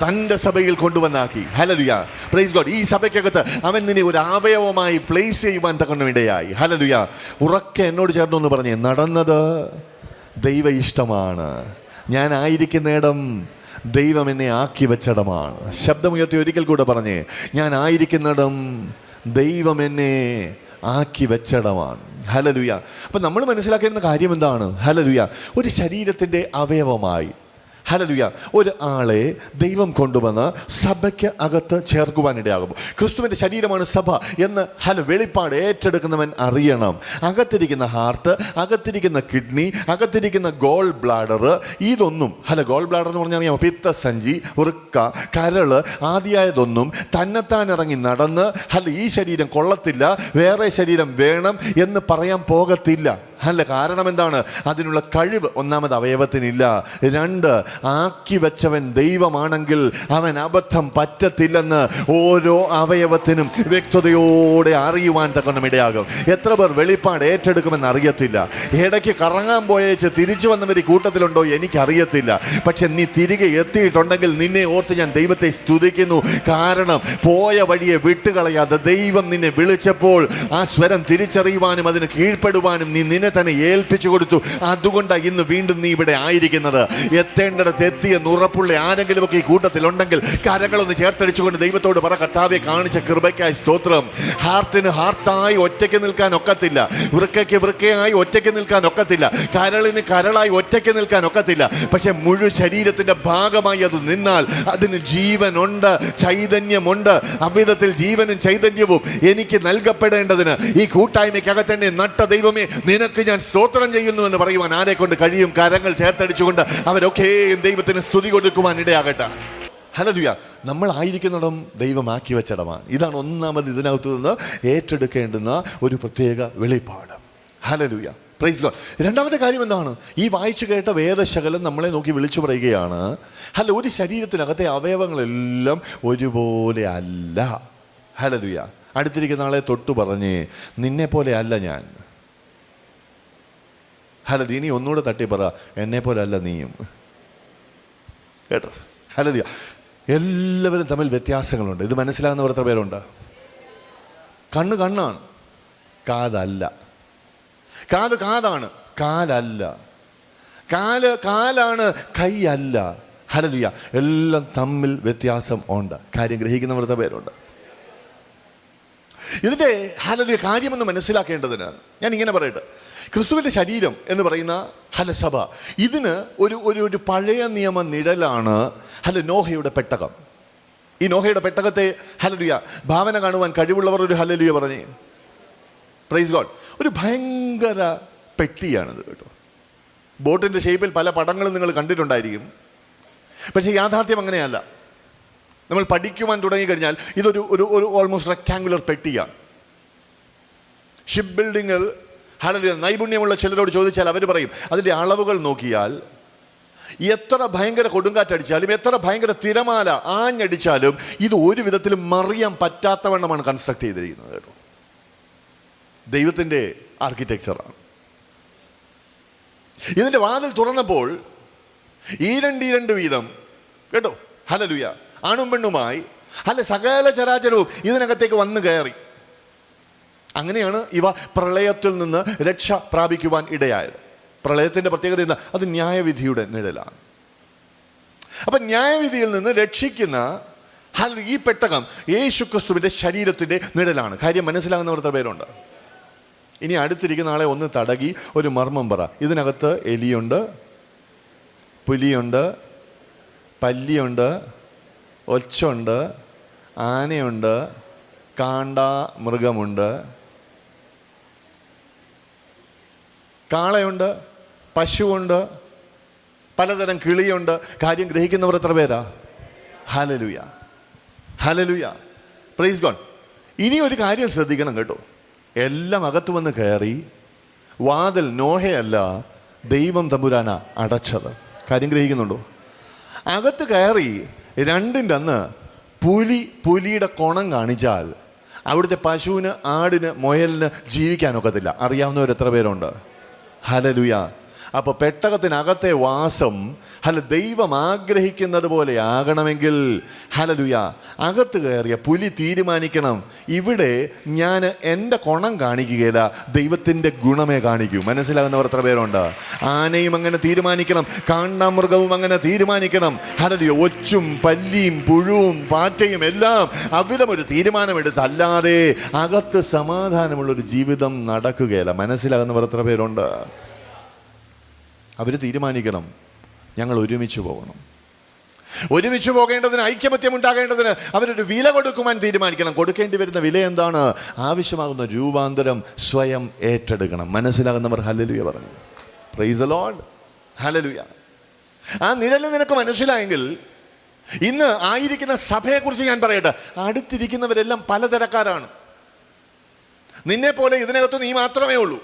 തൻ്റെ സഭയിൽ കൊണ്ടുവന്നാക്കി. ഹല്ലേലൂയ. Praise God. ഈ സഭയ്ക്കകത്ത് അവൻ നിന്നെ ഒരു അവയവമായി പ്ലേസ് ചെയ്യുവാൻ തക്കണമിടയായി. ഹല്ലേലൂയ. ഉറക്കെ എന്നോട് ചേർന്നൊന്ന് പറഞ്ഞേ, നടന്നത് ദൈവ ഇഷ്ടമാണ്, ഞാൻ ആയിരിക്കുന്നിടം ദൈവം എന്നെ ആക്കി വെച്ചിടമാണ്. ശബ്ദമുയർത്തി ഒരിക്കൽ കൂടെ പറഞ്ഞേ, ഞാൻ ആയിരിക്കുന്നിടം ദൈവം എന്നെ ആക്കി വെച്ചിടമാണ്. ഹല്ലേലൂയ. അപ്പം നമ്മൾ മനസ്സിലാക്കേണ്ട കാര്യം എന്താണ്? ഹല്ലേലൂയ. ഒരു ശരീരത്തിൻ്റെ അവയവമായി ഒരു ആളെ ദൈവം കൊണ്ടുവന്ന് സഭയ്ക്ക് അകത്ത് ചേർക്കുവാനിടയാകും. ക്രിസ്തുവിൻ്റെ ശരീരമാണ് സഭ എന്ന് വെളിപ്പാട് ഏറ്റെടുക്കുന്നവൻ അറിയണം. അകത്തിരിക്കുന്ന ഹാർട്ട്, അകത്തിരിക്കുന്ന കിഡ്നി, അകത്തിരിക്കുന്ന ഗോൾ ബ്ലാഡർ, ഇതൊന്നും ഗോൾ ബ്ലാഡർ എന്ന് പറഞ്ഞാൽ അറിയാമോ? പിത്തസഞ്ചി, വൃക്ക, കരള് ആദിയായതൊന്നും തന്നെത്താൻ ഇറങ്ങി നടന്ന് ഈ ശരീരം കൊള്ളത്തില്ല, വേറെ ശരീരം വേണം എന്ന് പറയാൻ പോകത്തില്ല. കാരണം എന്താണ്? അതിനുള്ള കഴിവ് ഒന്നാമത് അവയവത്തിനില്ല. രണ്ട്, ആക്കി വെച്ചവൻ ദൈവമാണെങ്കിൽ അവൻ അബദ്ധം പറ്റത്തില്ലെന്ന് ഓരോ അവയവത്തിനും വ്യക്തതയോടെ അറിയുവാൻ തക്കണം ഇടയാകും. എത്ര പേർ വെളിപ്പാട് ഏറ്റെടുക്കുമെന്ന് അറിയത്തില്ല. ഇടയ്ക്ക് കറങ്ങാൻ പോയേച്ച് തിരിച്ചു വന്നവർ ഈ കൂട്ടത്തിലുണ്ടോ എനിക്കറിയത്തില്ല. പക്ഷെ നീ തിരികെ എത്തിയിട്ടുണ്ടെങ്കിൽ നിന്നെ ഓർത്ത് ഞാൻ ദൈവത്തെ സ്തുതിക്കുന്നു. കാരണം പോയ വഴിയെ വിട്ടുകളയാതെ ദൈവം നിന്നെ വിളിച്ചപ്പോൾ ആ സ്വരം തിരിച്ചറിയുവാനും അതിന് കീഴ്പ്പെടുവാനും നീ നിന്നെ തന്നെ ഏൽപ്പിച്ചു കൊടുത്തു. അതുകൊണ്ടാണ് ഇന്ന് വീണ്ടും നീ ഇവിടെ ആയിരിക്കുന്നത്. എത്തേണ്ടിടത്ത് എത്തിയെന്ന് ഉറപ്പുള്ള ആരെങ്കിലുമൊക്കെ ഈ കൂട്ടത്തിലുണ്ടെങ്കിൽ കരങ്ങളൊന്ന് ചേർത്തടിച്ചുകൊണ്ട് ദൈവത്തോട് പറ, കർത്താവെ കാണിച്ച കൃപയ്ക്കായി സ്തോത്രം. ഹാർട്ടിന് ഹാർട്ടായി ഒറ്റയ്ക്ക് നിൽക്കാൻ ഒക്കത്തില്ല, വൃക്കയ്ക്ക് വൃക്കയായി ഒറ്റയ്ക്ക് നിൽക്കാൻ ഒക്കത്തില്ല, കരളിന് കരളായി ഒറ്റയ്ക്ക് നിൽക്കാൻ ഒക്കത്തില്ല. പക്ഷെ മുഴു ശരീരത്തിന്റെ ഭാഗമായി അത് നിന്നാൽ അതിന് ജീവനുണ്ട്, ചൈതന്യമുണ്ട്. അവിധത്തിൽ ജീവനും ചൈതന്യവും എനിക്ക് നൽകപ്പെടേണ്ടതിന് ഈ കൂട്ടായ്മയ്ക്കകത്തന്നെ നട്ട ദൈവമേ നിനക്ക് ഞാൻ സ്തോത്രം ചെയ്യുന്നു എന്ന് പറയുവാൻ ആരെ കൊണ്ട് കഴിയും? കരങ്ങൾ ചേർത്തടിച്ചുകൊണ്ട് അവരൊക്കെ ദൈവത്തിന് സ്തുതി കൊടുക്കുവാൻ ഇടയാകട്ടെ. ഹല്ലേലൂയ. നമ്മളായിരിക്കുന്നിടം ദൈവമാക്കി വെച്ചിടമാണ്. ഇതാണ് ഒന്നാമത് ഇതിനകത്ത് നിന്ന് ഏറ്റെടുക്കേണ്ടുന്ന ഒരു പ്രത്യേക വെളിപ്പാട്. ഹല്ലേലൂയ. Praise God. രണ്ടാമത്തെ കാര്യം എന്താണ്? ഈ വായിച്ചു കേട്ട വേദശകലം നമ്മളെ നോക്കി വിളിച്ചു പറയുകയാണ്, അല്ല, ഒരു ശരീരത്തിനകത്തെ അവയവങ്ങളെല്ലാം ഒരുപോലെ അല്ല. ഹല്ലേലൂയ. അടുത്തിരിക്കുന്ന ആളെ തൊട്ടു പറഞ്ഞേ, നിന്നെ പോലെ അല്ല ഞാൻ. ഹല്ലേലൂയ. ഇനി ഒന്നുകൂടെ തട്ടി പറ, എന്നെ പോലെ അല്ല നീയും. കേട്ടോ? ഹല്ലേലൂയ. എല്ലാവരും തമ്മിൽ വ്യത്യാസങ്ങളുണ്ട്. ഇത് മനസ്സിലാകുന്നവർ എത്ര പേരുണ്ട്? കണ്ണ് കണ്ണാണ്, കാതല്ല. കാത് കാതാണ്, കാലല്ല. കാല് കാലാണ്, കൈയല്ല. ഹല്ലേലൂയ. എല്ലാം തമ്മിൽ വ്യത്യാസം ഉണ്ട്. കാര്യം ഗ്രഹിക്കുന്നവർ എത്ര പേരുണ്ട്? ഇതിൻ്റെ ഹല്ലേലൂയ കാര്യമെന്ന് മനസ്സിലാക്കേണ്ടതിന് ഞാൻ ഇങ്ങനെ പറയട്ടെ, ക്രിസ്തുവിൻ്റെ ശരീരം എന്ന് പറയുന്ന സഭ, ഇതിന് ഒരു പഴയ നിയമ നിഴലാണ് നോഹയുടെ പെട്ടകം. ഈ നോഹയുടെ പെട്ടകത്തെ ഹല്ലേലൂയ ഭാവന കാണുവാൻ കഴിവുള്ളവർ ഒരു ഹല്ലേലൂയ പറഞ്ഞേ. Praise God. ഒരു ഭയങ്കര പെട്ടിയാണിത് കേട്ടോ. ബോട്ടിൻ്റെ ഷേപ്പിൽ പല പടങ്ങളും നിങ്ങൾ കണ്ടിട്ടുണ്ടായിരിക്കും. പക്ഷേ യാഥാർത്ഥ്യം അങ്ങനെയല്ല. നമ്മൾ പഠിക്കുവാൻ തുടങ്ങിക്കഴിഞ്ഞാൽ ഇതൊരു ഒരു ഓൾമോസ്റ്റ് റെക്ടാങ്കുലർ പെട്ടിയാണ്. ഷിപ്പ് ബിൽഡിങ്ങിൽ ഹല്ലേലൂയ നൈപുണ്യമുള്ള ചിലരോട് ചോദിച്ചാൽ അവർ പറയും, അതിൻ്റെ അളവുകൾ നോക്കിയാൽ എത്ര ഭയങ്കര കൊടുങ്കാറ്റടിച്ചാലും എത്ര ഭയങ്കര തിരമാല ആഞ്ഞടിച്ചാലും ഇത് ഒരു വിധത്തിലും മറിയാൻ പറ്റാത്തവണ്ണമാണ് കൺസ്ട്രക്ട് ചെയ്തിരിക്കുന്നത് കേട്ടോ. ദൈവത്തിൻ്റെ ആർക്കിടെക്ചറാണ്. ഇതിൻ്റെ വാതിൽ തുറന്നപ്പോൾ ഈരണ്ട് വീതം കേട്ടോ, ഹല്ലേലൂയ, ആണും പെണ്ണുമായി സകല ചരാചരവും ഇതിനകത്തേക്ക് വന്നു കയറി. അങ്ങനെയാണ് ഇവ പ്രളയത്തിൽ നിന്ന് രക്ഷ പ്രാപിക്കുവാൻ ഇടയായത്. പ്രളയത്തിൻ്റെ പ്രത്യേകത എന്താ? അത് ന്യായവിധിയുടെ നിഴലാണ്. അപ്പം ന്യായവിധിയിൽ നിന്ന് രക്ഷിക്കുന്ന ഈ പെട്ടകം യേശുക്രിസ്തുവിൻ്റെ ശരീരത്തിൻ്റെ നിഴലാണ്. കാര്യം മനസ്സിലാകുന്നവർ എത്ര പേരുണ്ട്? ഇനി അടുത്തിരിക്കുന്ന ആളെ ഒന്ന് തടകി ഒരു മർമ്മം പറ. ഇതിനകത്ത് എലിയുണ്ട്, പുലിയുണ്ട്, പല്ലിയുണ്ട്, ഒച്ചുണ്ട്, ആനയുണ്ട്, കാണ്ടാ മൃഗമുണ്ട്, കാളയുണ്ട്, പശുവുണ്ട്, പലതരം കിളിയുണ്ട്. കാര്യം ഗ്രഹിക്കുന്നവർ എത്ര പേരാ? Hallelujah, hallelujah, praise God. ഇനി ഒരു കാര്യം ശ്രദ്ധിക്കണം കേട്ടോ. എല്ലാം അകത്ത് വന്ന് കയറി. വാതിൽ നോഹയല്ല, ദൈവം തമ്പുരാന അടച്ചത്. കാര്യം ഗ്രഹിക്കുന്നുണ്ടോ? അകത്ത് കയറി രണ്ടിൻ്റെ അന്ന് പുലിയുടെ കുണം കാണിച്ചാൽ അവിടുത്തെ പശുവിന്, ആടിന്, മുയലിന് ജീവിക്കാനൊക്കത്തില്ല. അറിയാവുന്നവർ എത്ര പേരുണ്ട്? ഹല്ലേലൂയ. അപ്പോൾ പെട്ടകത്തിനകത്തെ വാസം ദൈവം ആഗ്രഹിക്കുന്നത് പോലെ ആകണമെങ്കിൽ ഹല്ലേലൂയ അകത്ത് കയറിയ പുലി തീരുമാനിക്കണം, ഇവിടെ ഞാൻ എൻ്റെ കുണം കാണിക്കുകയില്ല, ദൈവത്തിൻ്റെ ഗുണമേ കാണിക്കൂ. മനസ്സിലാകുന്നവർ എത്ര പേരുണ്ട്? ആനയും അങ്ങനെ തീരുമാനിക്കണം, കാണ്ടാമൃഗവും അങ്ങനെ തീരുമാനിക്കണം. ഹല്ലേലൂയ. ഒച്ചും പല്ലിയും പുഴുവും പാറ്റയും എല്ലാം അവിധം ഒരു തീരുമാനമെടുത്ത്, അല്ലാതെ അകത്ത് സമാധാനമുള്ളൊരു ജീവിതം നടക്കുകയില്ല. മനസ്സിലാകുന്നവർ എത്ര പേരുണ്ട്? അവർ തീരുമാനിക്കണം, ഞങ്ങൾ ഒരുമിച്ച് പോകണം. ഒരുമിച്ച് പോകേണ്ടതിന്, ഐക്യമത്യം ഉണ്ടാകേണ്ടതിന് അവരൊരു വില കൊടുക്കുവാൻ തീരുമാനിക്കണം. കൊടുക്കേണ്ടി വരുന്ന വില എന്താണ്? ആവശ്യമാകുന്ന രൂപാന്തരം സ്വയം ഏറ്റെടുക്കണം. മനസ്സിലാകുന്നവർ ഹല്ലേലൂയ പറഞ്ഞു. Praise the Lord. ഹല്ലേലൂയ. ആ നിഴല് നിനക്ക് മനസ്സിലായെങ്കിൽ ഇന്ന് ആയിരിക്കുന്ന സഭയെക്കുറിച്ച് ഞാൻ പറയട്ടെ. അടുത്തിരിക്കുന്നവരെല്ലാം പലതരക്കാരാണ്. നിന്നെ പോലെ ഇതിനകത്ത് നീ മാത്രമേ ഉള്ളൂ.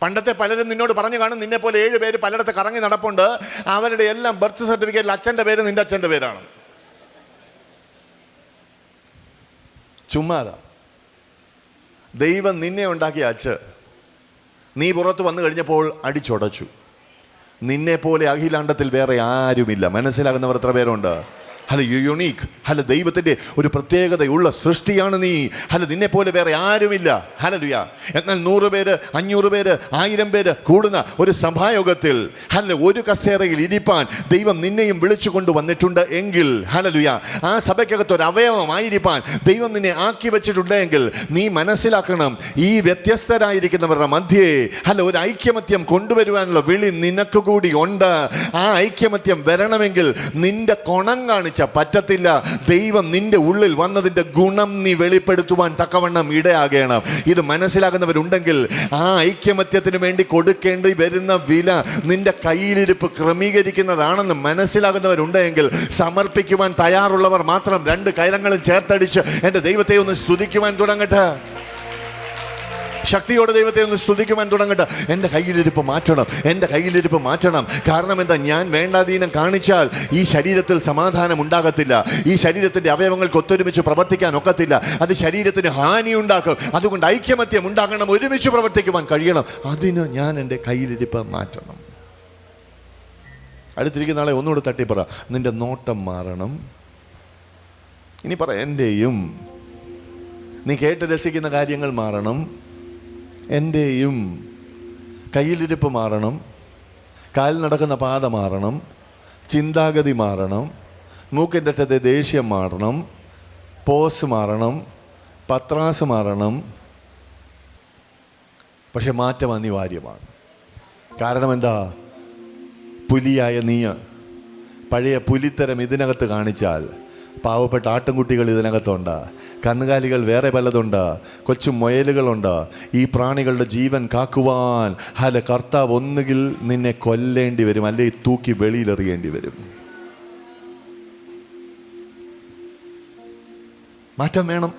പണ്ടത്തെ പലരും നിന്നോട് പറഞ്ഞു കാണും, നിന്നെ പോലെ 7 പേര് പലയിടത്ത് കറങ്ങി നടപ്പുണ്ട്, അവരുടെ എല്ലാം ബർത്ത് സർട്ടിഫിക്കറ്റിൽ അച്ഛൻ്റെ പേര് നിന്റെ അച്ഛൻ്റെ പേരാണ്. ചുമ്മാതാ. ദൈവം നിന്നെ ഉണ്ടാക്കിയ അച്ഛൻ നീ പുറത്ത് വന്നു കഴിഞ്ഞപ്പോൾ അടിച്ചുടച്ചു. നിന്നെ പോലെ അഖിലാണ്ടത്തിൽ വേറെ ആരുമില്ല. മനസ്സിലാകുന്നവർ എത്ര പേരുണ്ട്? യുണീക്ക്. ദൈവത്തിൻ്റെ ഒരു പ്രത്യേകതയുള്ള സൃഷ്ടിയാണ് നീ. നിന്നെ പോലെ വേറെ ആരുമില്ല. ഹല്ലേലൂയ. എന്നാൽ 100 പേര്, 500 പേര്, 1000 പേര് കൂടുന്ന ഒരു സഭായോഗത്തിൽ ഒരു കസേരയിൽ ഇരിപ്പാൻ ദൈവം നിന്നെയും വിളിച്ചു കൊണ്ടുവന്നിട്ടുണ്ട് എങ്കിൽ ഹല്ലേലൂയ ആ സഭയ്ക്കകത്ത് ഒരു അവയവമായിരിക്കാൻ ദൈവം നിന്നെ ആക്കി വെച്ചിട്ടുണ്ട് എങ്കിൽ നീ മനസ്സിലാക്കണം, ഈ വ്യത്യസ്തരായിരിക്കുന്നവരുടെ മധ്യേ ഒരു ഐക്യമത്യം കൊണ്ടുവരുവാനുള്ള വിളി നിനക്ക് കൂടി ഉണ്ട്. ആ ഐക്യമത്യം വരണമെങ്കിൽ നിന്റെ കൊണം കാണിച്ച് കാണിച്ച പറ്റത്തില്ല. ദൈവം നിന്റെ ഉള്ളിൽ വന്നതിൻ്റെ ഗുണം നീ വെളിപ്പെടുത്തുവാൻ തക്കവണ്ണം ഇടയാകണം. ഇത് മനസ്സിലാകുന്നവരുണ്ടെങ്കിൽ ആ ഐക്യമത്യത്തിന് വേണ്ടി കൊടുക്കേണ്ടി വരുന്ന വില നിന്റെ കയ്യിലിരിപ്പ് ക്രമീകരിക്കുന്നതാണെന്ന് മനസ്സിലാകുന്നവരുണ്ടെങ്കിൽ സമർപ്പിക്കുവാൻ തയ്യാറുള്ളവർ മാത്രം രണ്ട് കൈരങ്ങളും ചേർത്തടിച്ച് എൻ്റെ ദൈവത്തെ ഒന്ന് സ്തുതിക്കുവാൻ തുടങ്ങട്ടെ. ശക്തിയോടെ ദൈവത്തെ ഒന്ന് സ്തുതിക്കുവാൻ തുടങ്ങട്ടെ. എൻ്റെ കയ്യിലിരിപ്പ് മാറ്റണം, എൻ്റെ കയ്യിലിരിപ്പ് മാറ്റണം. കാരണം എന്താ? ഞാൻ വേണ്ടാധീനം കാണിച്ചാൽ ഈ ശരീരത്തിൽ സമാധാനം ഉണ്ടാകത്തില്ല. ഈ ശരീരത്തിൻ്റെ അവയവങ്ങൾക്ക് ഒത്തൊരുമിച്ച് പ്രവർത്തിക്കാൻ ഒക്കത്തില്ല. അത് ശരീരത്തിന് ഹാനി ഉണ്ടാക്കും. അതുകൊണ്ട് ഐക്യമത്യം ഉണ്ടാകണം, ഒരുമിച്ച് പ്രവർത്തിക്കുവാൻ കഴിയണം. അതിന് ഞാൻ എൻ്റെ കയ്യിലിരിപ്പ് മാറ്റണം. അടുത്തിരിക്കുന്ന ആളെ ഒന്നുകൂടെ തട്ടിപ്പറ, നിന്റെ നോട്ടം മാറണം. ഇനി പറ, എൻ്റെയും. നീ കേട്ട് രസിക്കുന്ന കാര്യങ്ങൾ മാറണം. എൻ്റെയും കയ്യിലിരിപ്പ് മാറണം. കാൽ നടക്കുന്ന പാത മാറണം. ചിന്താഗതി മാറണം. മൂക്കിൻ്റെ അറ്റത്തെ ദേഷ്യം മാറണം. പോസ് മാറണം. പത്രാസ് മാറണം. പക്ഷെ മാറ്റം അനിവാര്യമാണ്. കാരണം എന്താ? പുലിയായ നീ പഴയ പുലിത്തരം ഇതിനകത്ത് കാണിച്ചാൽ പാവപ്പെട്ട ആട്ടിൻകുട്ടികൾ ഇതിനകത്തുണ്ട്, കന്നുകാലികൾ വേറെ പലതുണ്ട്, കൊച്ചു മുയലുകളുണ്ട്. ഈ പ്രാണികളുടെ ജീവൻ കാക്കുവാൻ കർത്താവ് ഒന്നുകിൽ നിന്നെ കൊല്ലേണ്ടി വരും, അല്ലെങ്കിൽ തൂക്കി വെളിയിലെറിയേണ്ടി വരും. മാറ്റം വേണം,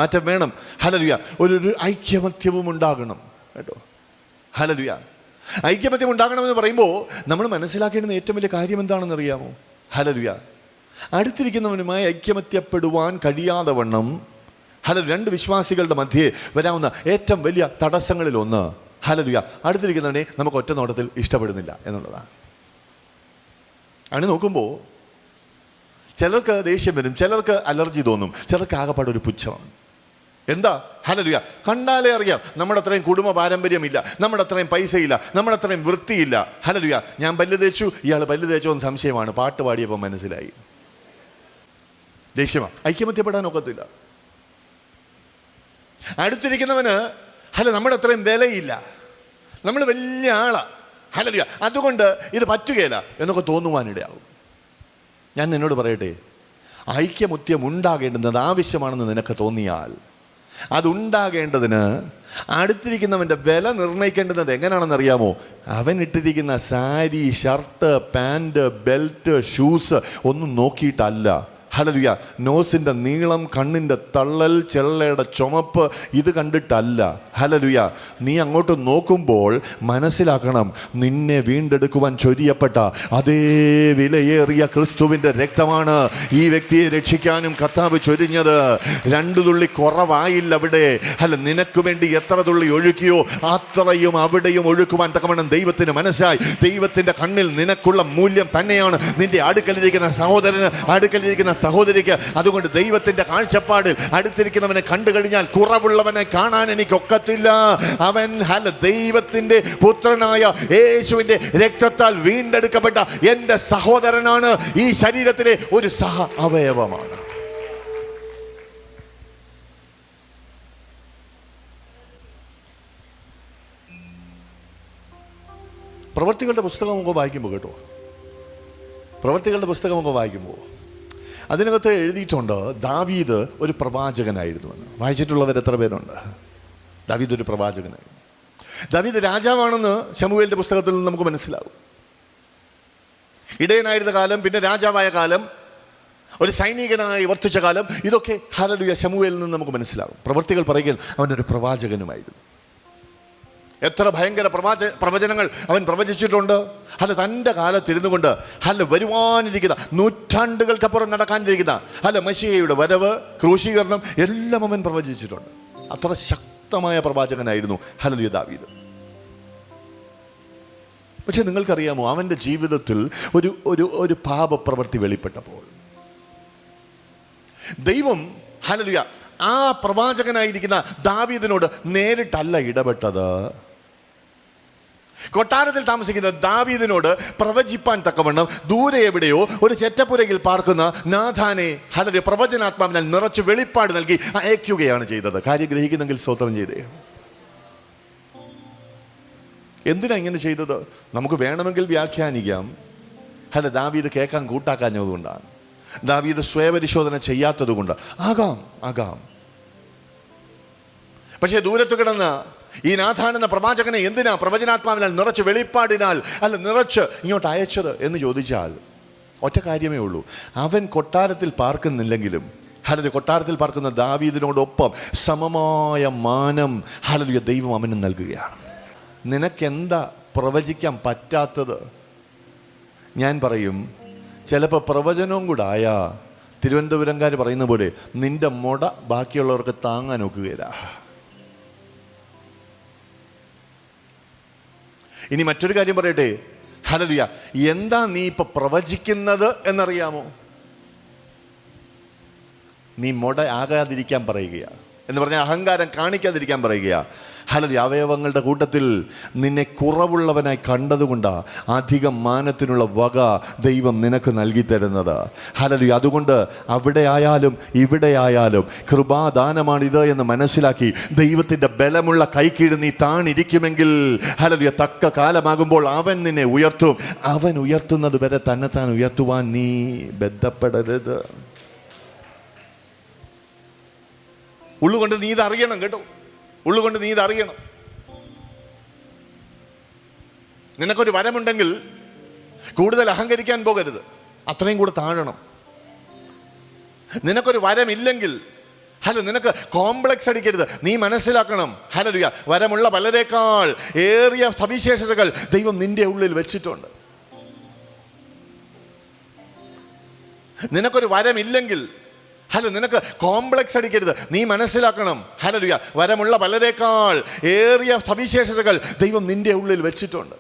മാറ്റം വേണം. ഹല്ലേലൂയ. ഒരു ഐക്യമത്യവും ഉണ്ടാകണം കേട്ടോ. ഹല്ലേലൂയ. ഐക്യമത്യം ഉണ്ടാകണമെന്ന് പറയുമ്പോൾ നമ്മൾ മനസ്സിലാക്കേണ്ടുന്ന ഏറ്റവും വലിയ കാര്യം എന്താണെന്ന് അറിയാമോ? ഹല്ലേലൂയ. അടുത്തിരിക്കുന്നവനുമായി ഐക്യമത്യപ്പെടുവാൻ കഴിയാതെ വണ്ണം രണ്ട് വിശ്വാസികളുടെ മധ്യേ വരാവുന്ന ഏറ്റവും വലിയ തടസ്സങ്ങളിലൊന്ന് ഹല്ലേലൂയ അടുത്തിരിക്കുന്നവനെ നമുക്ക് ഒറ്റ നോട്ടത്തിൽ ഇഷ്ടപ്പെടുന്നില്ല എന്നുള്ളതാണ്. അങ്ങനെ നോക്കുമ്പോൾ ചിലർക്ക് ദേഷ്യം വരും, ചിലർക്ക് അലർജി തോന്നും, ചിലർക്ക് ആകപ്പാടെ ഒരു പുച്ഛമാണ്. എന്താ? ഹല്ലേലൂയ. കണ്ടാലേ അറിയാം നമ്മുടെ അത്രയും കുടുംബ പാരമ്പര്യമില്ല, നമ്മുടെ അത്രയും പൈസയില്ല, നമ്മുടെ അത്രയും വൃത്തിയില്ല. ഹല്ലേലൂയ. ഞാൻ പല്ല് തേച്ചു, ഇയാൾ പല്ല് തേച്ചോ എന്ന് സംശയമാണ്. പാട്ട് പാടിയപ്പോൾ മനസ്സിലായി. ദേഷ്യമാണ്. ഐക്യമത്യപ്പെടാൻ ഒക്കത്തില്ല. അടുത്തിരിക്കുന്നവന് നമ്മുടെ അത്രയും വിലയില്ല, നമ്മൾ വലിയ ആളാ. ഹല്ലേലൂയ. അതുകൊണ്ട് ഇത് പറ്റുകയില്ല എന്നൊക്കെ തോന്നുവാനിടയാകും. ഞാൻ നിന്നോട് പറയട്ടെ, ഐക്യമത്യം ഉണ്ടാകേണ്ടുന്നത് ആവശ്യമാണെന്ന് നിനക്ക് തോന്നിയാൽ അതുണ്ടാകേണ്ടതിന് അടുത്തിരിക്കുന്നവൻ്റെ വില നിർണ്ണയിക്കേണ്ടുന്നത് എങ്ങനെയാണെന്നറിയാമോ? അവൻ ഇട്ടിരിക്കുന്ന sari, shirt, pant, belt, shoes ഒന്നും നോക്കിയിട്ടല്ല. ഹല്ലേലൂയ. നോസിൻ്റെ നീളം, കണ്ണിൻ്റെ തള്ളൽ, ചെള്ളയുടെ ചുമപ്പ് ഇത് കണ്ടിട്ടല്ല. ഹല്ലേലൂയ. നീ അങ്ങോട്ട് നോക്കുമ്പോൾ മനസ്സിലാക്കണം, നിന്നെ വീണ്ടെടുക്കുവാൻ ചൊരിയപ്പെട്ട അതേ വിലയേറിയ ക്രിസ്തുവിൻ്റെ രക്തമാണ് ഈ വ്യക്തിയെ രക്ഷിക്കാനും കർത്താവ് ചൊരിഞ്ഞത്. 2 തുള്ളി കുറവായില്ല അവിടെ. നിനക്ക് വേണ്ടി എത്ര തുള്ളി ഒഴുക്കിയോ അത്രയും അവിടെയും ഒഴുക്കുവാൻ തക്കവണ്ണം ദൈവത്തിന് മനസ്സായി. ദൈവത്തിൻ്റെ കണ്ണിൽ നിനക്കുള്ള മൂല്യം തന്നെയാണ് നിന്റെ അടുക്കലിരിക്കുന്ന സഹോദരന്, അടുക്കലിരിക്കുന്ന സഹോദരിക്ക്. അതുകൊണ്ട് ദൈവത്തിന്റെ കാഴ്ചപ്പാടിൽ അടുത്തിരിക്കുന്നവനെ കണ്ടു കഴിഞ്ഞാൽ കുറവുള്ളവനെ കാണാൻ എനിക്കൊക്കത്തില്ല. അവൻ ദൈവത്തിന്റെ പുത്രനായ യേശുവിന്റെ രക്തത്താൽ വീണ്ടെടുക്കപ്പെട്ട എൻ്റെ സഹോദരനാണ്. ഈ ശരീരത്തിലെ ഒരു സഹ അവയവമാണ്. പ്രവൃത്തികളുടെ പുസ്തകം നമുക്ക് വായിക്കുമ്പോൾ കേട്ടോ, പ്രവൃത്തികളുടെ പുസ്തകം നമുക്ക് വായിക്കുമ്പോൾ അതിനകത്ത് എഴുതിയിട്ടുണ്ട് ദാവീദ് ഒരു പ്രവാചകനായിരുന്നുവെന്ന്. വായിച്ചിട്ടുള്ളവർ എത്ര പേരുണ്ട്? ദാവീദ് ഒരു പ്രവാചകനായിരുന്നു. ദാവീദ് രാജാവാണെന്ന് ശമൂവേലിൻ്റെ പുസ്തകത്തിൽ നിന്ന് നമുക്ക് മനസ്സിലാവും. ഇടയനായിരുന്ന കാലം, പിന്നെ രാജാവായ കാലം, ഒരു സൈനികനായി വർത്തിച്ച കാലം, ഇതൊക്കെ ഹല്ലേലൂയ ശമൂവേലിൽ നിന്ന് നമുക്ക് മനസ്സിലാവും. പ്രവൃത്തികൾ പറയുകയാണ് അവനൊരു പ്രവാചകനുമായിരുന്നു. എത്ര ഭയങ്കര പ്രവചനങ്ങൾ അവൻ പ്രവചിച്ചിട്ടുണ്ട്. തൻ്റെ കാലത്തിരുന്നു കൊണ്ട് വരുവാനിരിക്കുന്ന, നൂറ്റാണ്ടുകൾക്കപ്പുറം നടക്കാനിരിക്കുന്ന മെശിഹയുടെ വരവ്, ക്രൂശീകരണം എല്ലാം അവൻ പ്രവചിച്ചിട്ടുണ്ട്. അത്ര ശക്തമായ പ്രവാചകനായിരുന്നു ഹല്ലേലൂയ ദാവീദ്. പക്ഷെ നിങ്ങൾക്കറിയാമോ, അവൻ്റെ ജീവിതത്തിൽ ഒരു ഒരു ഒരു പാപപ്രവൃത്തി വെളിപ്പെട്ടപ്പോൾ ദൈവം ഹല്ലേലൂയ ആ പ്രവാചകനായിരിക്കുന്ന ദാവീദിനോട് നേരിട്ടല്ല ഇടപെട്ടത്. കൊട്ടാരത്തിൽ താമസിക്കുന്ന ദാവീദിനോട് പ്രവചിപ്പാൻ തക്കവണ്ണം ദൂരെ എവിടെയോ ഒരു ചെറ്റപ്പുരയിൽ പാർക്കുന്ന നാഥാനെ ഹല്ലേലൂയ പ്രവചനാത്മാവിനാൽ നിറച്ച് വെളിപ്പാട് നൽകി അയക്കുകയാണ് ചെയ്തത്. കാര്യം ഗ്രഹിക്കുന്നെങ്കിൽ സ്തോത്രം ചെയ്തേ. എന്തിനാ ഇങ്ങനെ ചെയ്തത്? നമുക്ക് വേണമെങ്കിൽ വ്യാഖ്യാനിക്കാം. ദാവീദ് കേൾക്കാൻ കൂട്ടാക്കാഞ്ഞതുകൊണ്ടാണ്. ദാവീദ് സ്വയപരിശോധന ചെയ്യാത്തത് കൊണ്ട് ആകാം. പക്ഷേ ദൂരത്ത് കിടന്ന ഈ നാഥാൻ എന്ന പ്രവാചകനെ എന്തിനാ പ്രവചനാത്മാവിനാൽ നിറച്ച്, വെളിപ്പാടിനാൽ അല്ല നിറച്ച് ഇങ്ങോട്ട് അയച്ചത് എന്ന് ചോദിച്ചാൽ ഒറ്റ കാര്യമേ ഉള്ളൂ. അവൻ കൊട്ടാരത്തിൽ പാർക്കുന്നില്ലെങ്കിലും ഹല്ലേലൂയ, കൊട്ടാരത്തിൽ പാർക്കുന്ന ദാവീദിനോടൊപ്പം സമമായ മാനം ഹല്ലേലൂയ ദൈവം അവന് നൽകുകയാണ്. നിനക്കെന്താ പ്രവചിക്കാൻ പറ്റാത്തത്? ഞാൻ പറയും, ചിലപ്പോൾ പ്രവചനവും കൂടെ ആയാ തിരുവനന്തപുരംകാർ പറയുന്ന പോലെ നിന്റെ മുട ബാക്കിയുള്ളവർക്ക് താങ്ങാൻ ഒക്കുകയില്ല. ഇനി മറ്റൊരു കാര്യം പറയട്ടെ, ഹല്ലേലൂയ, എന്താ നീ ഇപ്പൊ പ്രവചിക്കുന്നത് എന്നറിയാമോ? നീ മുട ആകാതിരിക്കാൻ പറയുകയാണ് എന്ന് പറഞ്ഞാൽ അഹങ്കാരം കാണിക്കാതിരിക്കാൻ പറയുകയാണ്. ഹല്ലേലൂയ, അവയവങ്ങളുടെ കൂട്ടത്തിൽ നിന്നെ കുറവുള്ളവനായി കണ്ടതുകൊണ്ടാണ് അധികം മാനത്തിനുള്ള വക ദൈവം നിനക്ക് നൽകി തരുന്നത്. ഹല്ലേലൂയ, അതുകൊണ്ട് അവിടെ ആയാലും ഇവിടെ ആയാലും കൃപാദാനമാണിത് എന്ന് മനസ്സിലാക്കി ദൈവത്തിൻ്റെ ബലമുള്ള കൈക്കീഴ് നീ താണിരിക്കുമെങ്കിൽ ഹല്ലേലൂയ, തക്ക കാലമാകുമ്പോൾ അവൻ നിന്നെ ഉയർത്തും. അവൻ ഉയർത്തുന്നത് വരെ തന്നെത്താൻ ഉയർത്തുവാൻ നീ ബന്ധപ്പെടരുത്. ഉള്ളുകൊണ്ട് നീ ഇതറിയണം കേട്ടോ, ഉള്ളുകൊണ്ട് നീ ഇതറിയണം. നിനക്കൊരു വരമുണ്ടെങ്കിൽ കൂടുതൽ അഹങ്കരിക്കാൻ പോകരുത്, അത്രയും കൂടെ താഴണം. നിനക്കൊരു വരമില്ലെങ്കിൽ നിനക്ക് കോംപ്ലക്സ് അടിക്കരുത്. നീ മനസ്സിലാക്കണം, ഹല്ലേലൂയ, വരമുള്ള പലരേക്കാൾ ഏറിയ സവിശേഷതകൾ ദൈവം നിന്റെ ഉള്ളിൽ വെച്ചിട്ടുണ്ട്. നിനക്കൊരു വരമില്ലെങ്കിൽ നിനക്ക് കോംപ്ലക്സ് അടിക്കരുത്. നീ മനസ്സിലാക്കണം, ഹല്ലേലൂയ, വരമുള്ള പലരേക്കാൾ ഏറിയ സവിശേഷതകൾ ദൈവം നിന്റെ ഉള്ളിൽ വെച്ചിട്ടുണ്ട്.